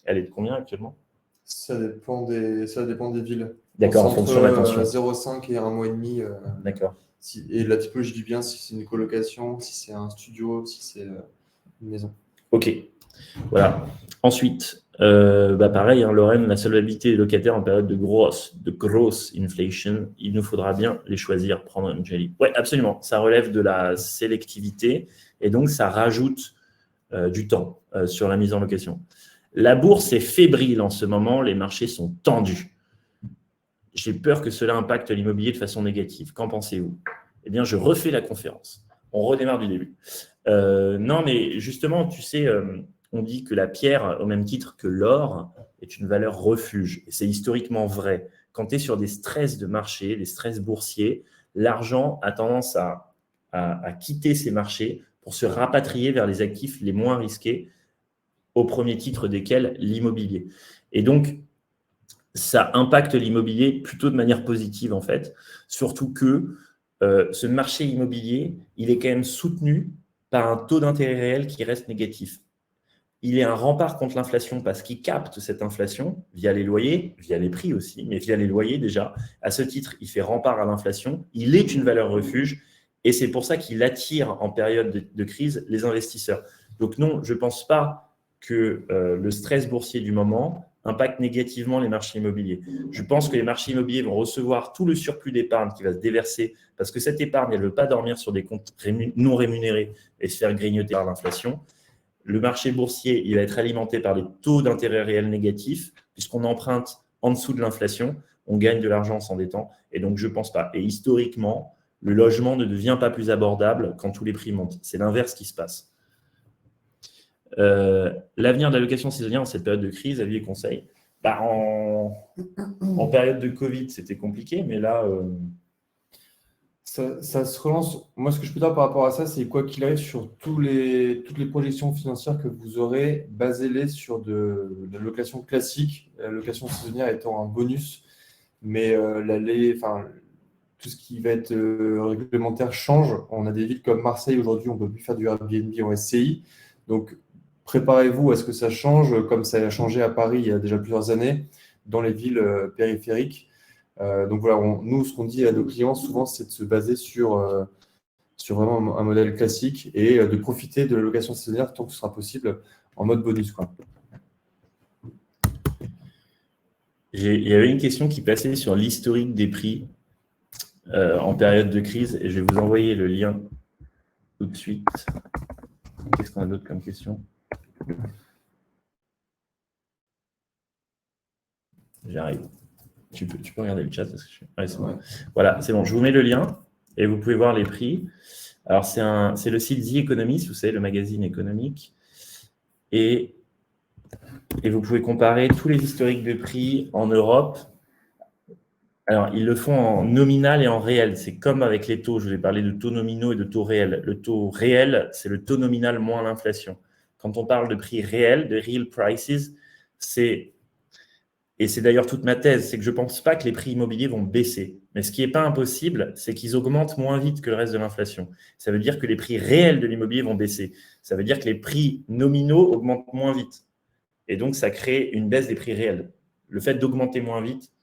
Elle est de combien actuellement? Ça dépend des villes. D'accord, en fonction de l'attention. 0,5 et 1 mois et demi. D'accord. Et la typologie du bien, si c'est une colocation, si c'est un studio, si c'est une maison. OK. Voilà. Ensuite, pareil, Lorraine, la solvabilité des locataires en période de grosse inflation, il nous faudra bien les choisir, prendre une jelly. Oui, absolument. Ça relève de la sélectivité et donc ça rajoute du temps sur la mise en location. La bourse est fébrile en ce moment, les marchés sont tendus. J'ai peur que cela impacte l'immobilier de façon négative. Qu'en pensez-vous? Eh bien, je refais la conférence. On redémarre du début. Non, mais justement, tu sais, on dit que la pierre, au même titre que l'or, est une valeur refuge. Et c'est historiquement vrai. Quand tu es sur des stress de marché, des stress boursiers, l'argent a tendance à quitter ces marchés pour se rapatrier vers les actifs les moins risqués, au premier titre desquels l'immobilier. Et donc, ça impacte l'immobilier plutôt de manière positive, en fait. Surtout que ce marché immobilier, il est quand même soutenu par un taux d'intérêt réel qui reste négatif. Il est un rempart contre l'inflation parce qu'il capte cette inflation via les loyers, via les prix aussi, mais via les loyers déjà. À ce titre, il fait rempart à l'inflation. Il est une valeur refuge et c'est pour ça qu'il attire en période de crise les investisseurs. Donc non, je ne pense pas que le stress boursier du moment impacte négativement les marchés immobiliers. Je pense que les marchés immobiliers vont recevoir tout le surplus d'épargne qui va se déverser parce que cette épargne, elle ne veut pas dormir sur des comptes non rémunérés et se faire grignoter par l'inflation. Le marché boursier, il va être alimenté par les taux d'intérêt réels négatifs, puisqu'on emprunte en dessous de l'inflation, on gagne de l'argent en s'endettant, et donc je ne pense pas. Et historiquement, le logement ne devient pas plus abordable quand tous les prix montent. C'est l'inverse qui se passe. L'avenir de la location saisonnière en cette période de crise, avis et conseils. En période de Covid, c'était compliqué, mais là… Ça se relance. Moi, ce que je peux dire par rapport à ça, c'est quoi qu'il arrive sur toutes les projections financières que vous aurez, basez-les sur de la location classique, la location saisonnière étant un bonus. Mais tout ce qui va être réglementaire change. On a des villes comme Marseille aujourd'hui, on ne peut plus faire du Airbnb en SCI. Donc, préparez-vous à ce que ça change, comme ça a changé à Paris il y a déjà plusieurs années, dans les villes périphériques. Donc voilà, nous, ce qu'on dit à nos clients souvent, c'est de se baser sur vraiment un modèle classique et de profiter de la location saisonnière tant que ce sera possible en mode bonus, quoi. Il y avait une question qui passait sur l'historique des prix en période de crise et je vais vous envoyer le lien tout de suite. Qu'est-ce qu'on a d'autre comme question? J'arrive. Tu peux regarder le chat parce que c'est bon. Voilà, c'est bon. Je vous mets le lien et vous pouvez voir les prix. Alors, c'est le site The Economist, vous savez, le magazine économique. Et vous pouvez comparer tous les historiques de prix en Europe. Alors, ils le font en nominal et en réel. C'est comme avec les taux. Je vais parler de taux nominaux et de taux réels. Le taux réel, c'est le taux nominal moins l'inflation. Quand on parle de prix réel, de real prices, c'est Et c'est d'ailleurs toute ma thèse, c'est que je ne pense pas que les prix immobiliers vont baisser. Mais ce qui n'est pas impossible, c'est qu'ils augmentent moins vite que le reste de l'inflation. Ça veut dire que les prix réels de l'immobilier vont baisser. Ça veut dire que les prix nominaux augmentent moins vite. Et donc, ça crée une baisse des prix réels. Le fait d'augmenter moins vite,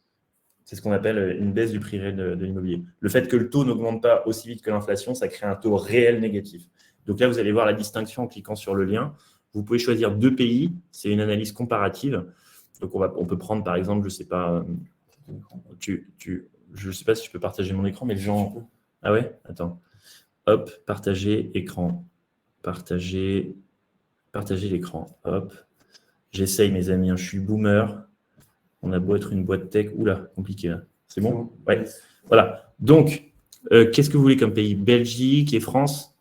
c'est ce qu'on appelle une baisse du prix réel de l'immobilier. Le fait que le taux n'augmente pas aussi vite que l'inflation, ça crée un taux réel négatif. Donc là, vous allez voir la distinction en cliquant sur le lien. Vous pouvez choisir 2 pays. C'est une analyse comparative. Donc, on peut prendre, par exemple, je ne sais pas, je ne sais pas si je peux partager mon écran, mais les gens… Ah ouais? Attends. Hop, partager écran. Partager l'écran. Hop. J'essaye, mes amis, hein, je suis boomer. On a beau être une boîte tech. Oula, compliqué là. C'est bon? Ouais. Voilà. Donc, qu'est-ce que vous voulez comme pays? Belgique et France.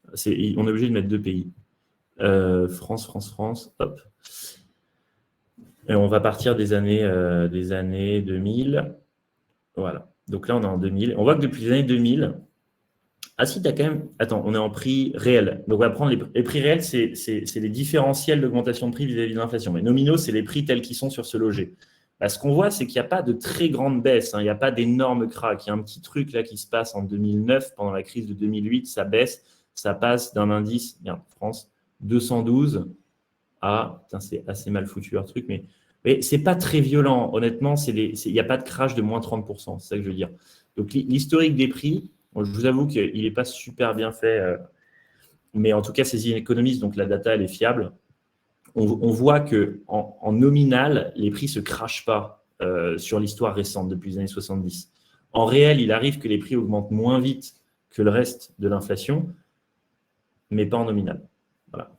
On est obligé de mettre 2 pays. France. Hop. Et on va partir des années 2000. Voilà. Donc là, on est en 2000. On voit que depuis les années 2000, ah si, tu as quand même… Attends, on est en prix réel. Donc, on va prendre les prix réels, c'est les différentiels d'augmentation de prix vis-à-vis de l'inflation. Mais nominaux, c'est les prix tels qu'ils sont sur ce loger. Bah, ce qu'on voit, c'est qu'il n'y a pas de très grande baisse. Hein. Il n'y a pas d'énorme crack. Il y a un petit truc là qui se passe en 2009, pendant la crise de 2008, ça baisse. Ça passe d'un indice, regarde, France, 212 à… C'est assez mal foutu leur truc, mais ce n'est pas très violent. Honnêtement, il n'y a pas de crash de moins 30%. C'est ça que je veux dire. Donc, l'historique des prix… Bon, je vous avoue qu'il n'est pas super bien fait, mais en tout cas, ces économistes, donc la data, elle est fiable. On voit qu'en nominal, les prix ne se crachent pas sur l'histoire récente depuis les années 70. En réel, il arrive que les prix augmentent moins vite que le reste de l'inflation, mais pas en nominal. Voilà.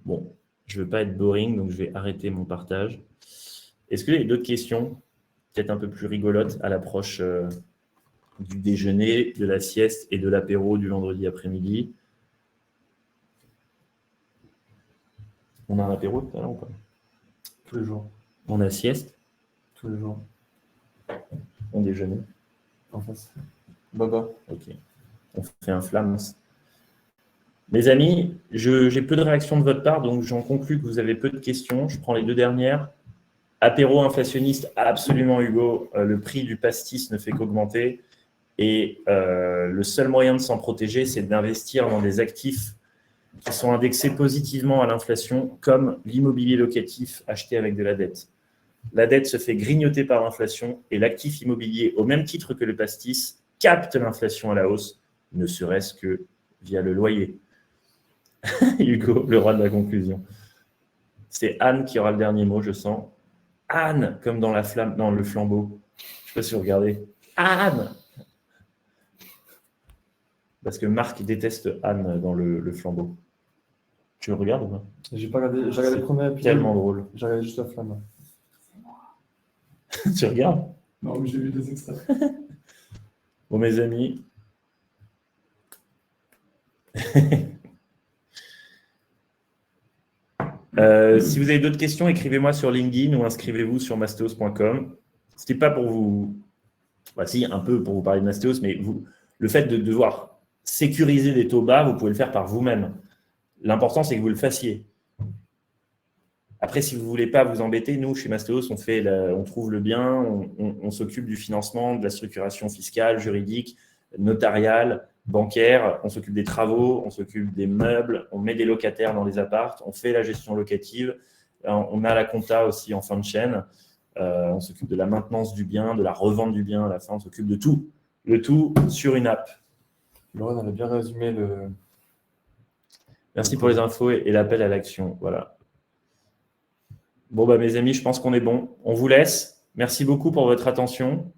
Bon, je ne veux pas être boring, donc je vais arrêter mon partage. Est-ce qu'il y a d'autres questions, peut-être un peu plus rigolotes à l'approche du déjeuner, de la sieste et de l'apéro du vendredi après-midi? On a un apéro tout à l'heure ou pas? Tous les jours. On a sieste? Tous les jours. On déjeuner? En face. Baba. Ok. On fait un flams. Mes amis, j'ai peu de réactions de votre part, donc j'en conclus que vous avez peu de questions. Je prends les 2 dernières. Apéro inflationniste, absolument Hugo. Le prix du pastis ne fait qu'augmenter. Et le seul moyen de s'en protéger, c'est d'investir dans des actifs qui sont indexés positivement à l'inflation, comme l'immobilier locatif acheté avec de la dette. La dette se fait grignoter par l'inflation et l'actif immobilier, au même titre que le pastis, capte l'inflation à la hausse, ne serait-ce que via le loyer. Hugo, le roi de la conclusion. C'est Anne qui aura le dernier mot, je sens. Anne, comme dans le flambeau. Je ne sais pas si vous regardez. Anne! Parce que Marc déteste Anne dans le flambeau. Tu le regardes ou pas? J'ai pas regardé, j'ai regardé le premier épisode. Tellement drôle. J'ai regardé juste la flamme. Tu regardes? Non, mais j'ai vu des extraits. Bon, mes amis. Si vous avez d'autres questions, écrivez-moi sur LinkedIn ou inscrivez-vous sur mastéos.com. Ce n'était pas pour vous… Bah, si, un peu pour vous parler de Mastéos, mais le fait de devoir sécuriser des taux bas, vous pouvez le faire par vous-même. L'important, c'est que vous le fassiez. Après, si vous ne voulez pas vous embêter, nous, chez Mastéos, on trouve le bien, on s'occupe du financement, de la structuration fiscale, juridique, notariale, bancaire, on s'occupe des travaux, on s'occupe des meubles, on met des locataires dans les apparts, on fait la gestion locative, on a la compta aussi en fin de chaîne, on s'occupe de la maintenance du bien, de la revente du bien à la fin, on s'occupe de tout. Le tout sur une app. Laurent avait bien résumé le… Merci pour les infos et l'appel à l'action. Voilà. Bon, bah, mes amis, je pense qu'on est bon. On vous laisse. Merci beaucoup pour votre attention.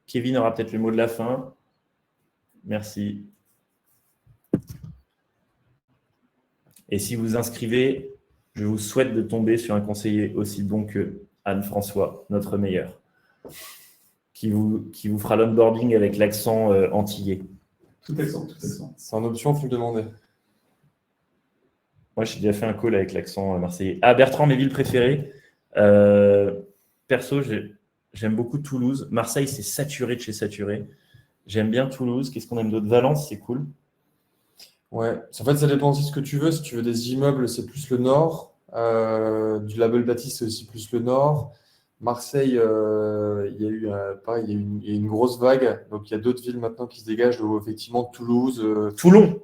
Kevin aura peut-être le mot de la fin. Merci. Et si vous inscrivez, je vous souhaite de tomber sur un conseiller aussi bon que Anne-François, notre meilleur, qui vous fera l'onboarding avec l'accent antillais. Tout accent. C'est en option, il faut le demander. Moi, j'ai déjà fait un call avec l'accent marseillais. Ah, Bertrand, mes villes préférées. Perso, j'aime beaucoup Toulouse. Marseille, c'est saturé de chez saturé. J'aime bien Toulouse. Qu'est-ce qu'on aime d'autre? Valence, c'est cool. Ouais, en fait, ça dépend aussi de ce que tu veux. Si tu veux des immeubles, c'est plus le nord. Du label Baptiste, c'est aussi plus le nord. Marseille, il y a eu pareil, il y a une grosse vague. Donc il y a d'autres villes maintenant qui se dégagent. Donc, effectivement, Toulouse, Toulon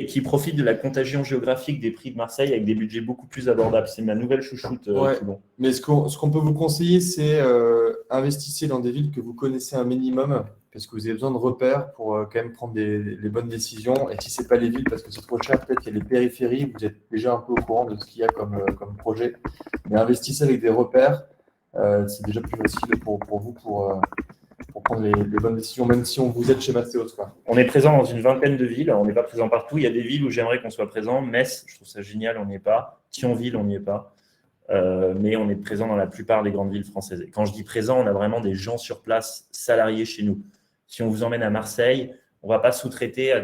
qui profite de la contagion géographique des prix de Marseille avec des budgets beaucoup plus abordables. C'est ma nouvelle chouchoute, Ouais. Toulon. Mais ce qu'on peut vous conseiller, c'est investissez dans des villes que vous connaissez un minimum, parce que vous avez besoin de repères pour quand même prendre les bonnes décisions. Et si ce n'est pas les villes, parce que c'est trop cher, peut-être qu'il y a les périphéries, vous êtes déjà un peu au courant de ce qu'il y a comme projet. Mais investissez avec des repères, c'est déjà plus facile pour vous pour prendre les bonnes décisions, même si vous êtes chez Mastéos, quoi. On est présent dans une vingtaine de villes. On n'est pas présent partout. Il y a des villes où j'aimerais qu'on soit présent. Metz, je trouve ça génial, on n'y est pas. Thionville, on n'y est pas. Mais on est présent dans la plupart des grandes villes françaises. Et quand je dis présent, on a vraiment des gens sur place, salariés chez nous. Si on vous emmène à Marseille, on ne va pas sous-traiter à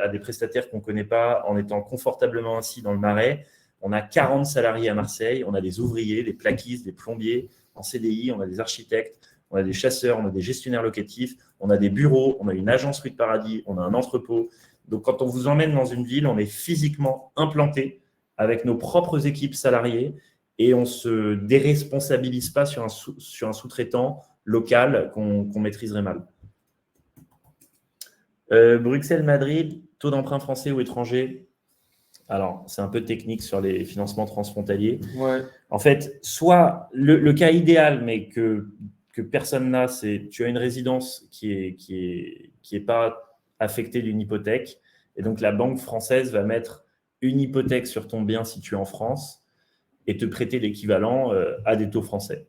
des prestataires qu'on ne connaît pas en étant confortablement assis dans le Marais. On a 40 salariés à Marseille. On a des ouvriers, des plaquistes, des plombiers en CDI. On a des architectes. On a des chasseurs, on a des gestionnaires locatifs, on a des bureaux, on a une agence rue de Paradis, on a un entrepôt. Donc, quand on vous emmène dans une ville, on est physiquement implanté avec nos propres équipes salariées et on ne se déresponsabilise pas sur un sous-traitant local qu'on maîtriserait mal. Bruxelles-Madrid, taux d'emprunt français ou étranger? Alors, c'est un peu technique sur les financements transfrontaliers. Ouais. En fait, soit le cas idéal, mais que personne n'a, c'est tu as une résidence qui est pas affectée d'une hypothèque. Et donc, la banque française va mettre une hypothèque sur ton bien situé en France et te prêter l'équivalent à des taux français.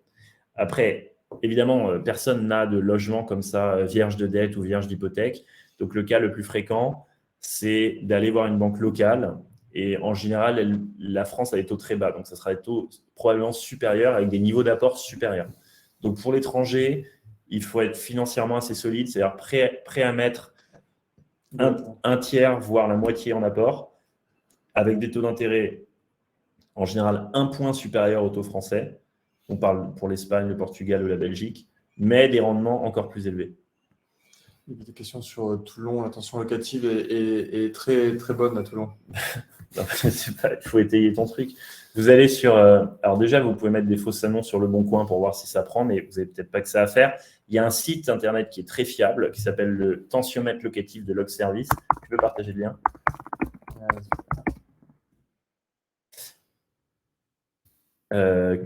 Après, évidemment, personne n'a de logement comme ça, vierge de dette ou vierge d'hypothèque. Donc, le cas le plus fréquent, c'est d'aller voir une banque locale. Et en général, la France a des taux très bas. Donc, ça sera des taux probablement supérieurs avec des niveaux d'apport supérieurs. Donc, pour l'étranger, il faut être financièrement assez solide, c'est-à-dire prêt à mettre un tiers, voire la moitié en apport, avec des taux d'intérêt en général 1 point supérieur au taux français. On parle pour l'Espagne, le Portugal ou la Belgique, mais des rendements encore plus élevés. Il y a des questions sur Toulon. La tension locative est très, très bonne à Toulon. Il faut étayer ton truc. Vous allez sur… alors déjà, vous pouvez mettre des fausses annonces sur Le Bon Coin pour voir si ça prend, mais vous n'avez peut-être pas que ça à faire. Il y a un site internet qui est très fiable, qui s'appelle le tensiomètre locatif de Log Service. Tu peux partager le lien?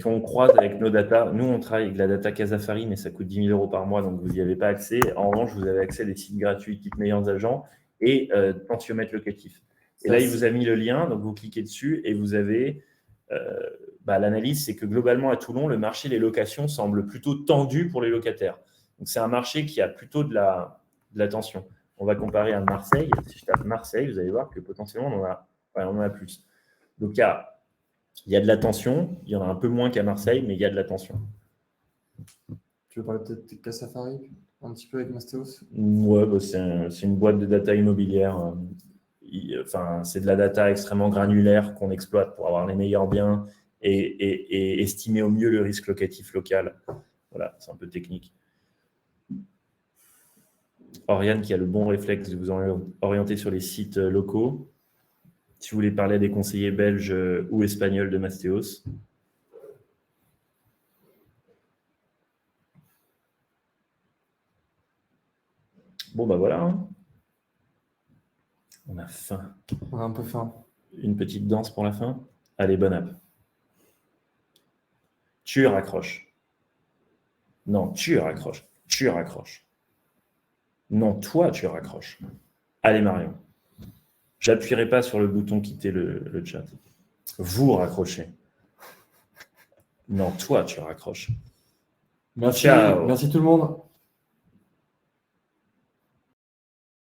Qu'on croise avec nos data. Nous, on travaille avec la data Casafari, mais ça coûte 10 000 € par mois, donc vous n'y avez pas accès. En revanche, vous avez accès à des sites gratuits, type Meilleurs Agents et tensiomètre locatif. Et là, il vous a mis le lien, donc vous cliquez dessus et vous avez l'analyse, c'est que globalement à Toulon, le marché des locations semble plutôt tendu pour les locataires. Donc c'est un marché qui a plutôt de la tension. On va comparer à Marseille. Si je tape Marseille, vous allez voir que potentiellement on en a plus. Donc il y a de la tension, il y en a un peu moins qu'à Marseille, mais il y a de la tension. Tu veux parler peut-être de Casafari un petit peu avec Mastéos? Ouais, c'est une boîte de data immobilière. C'est de la data extrêmement granulaire qu'on exploite pour avoir les meilleurs biens et estimer au mieux le risque locatif local. Voilà, c'est un peu technique. Oriane qui a le bon réflexe de vous orienter sur les sites locaux. Si vous voulez parler à des conseillers belges ou espagnols de Mastéos. Bon, voilà. Hein. On a faim. On a un peu faim. Une petite danse pour la fin. Allez, bonne app. Tu raccroches. Non, tu raccroches. Tu raccroches. Non, toi, tu raccroches. Allez, Marion. J'appuierai pas sur le bouton quitter le chat. Vous raccrochez. Non, toi, tu raccroches. Merci, Ciao. merci tout le monde.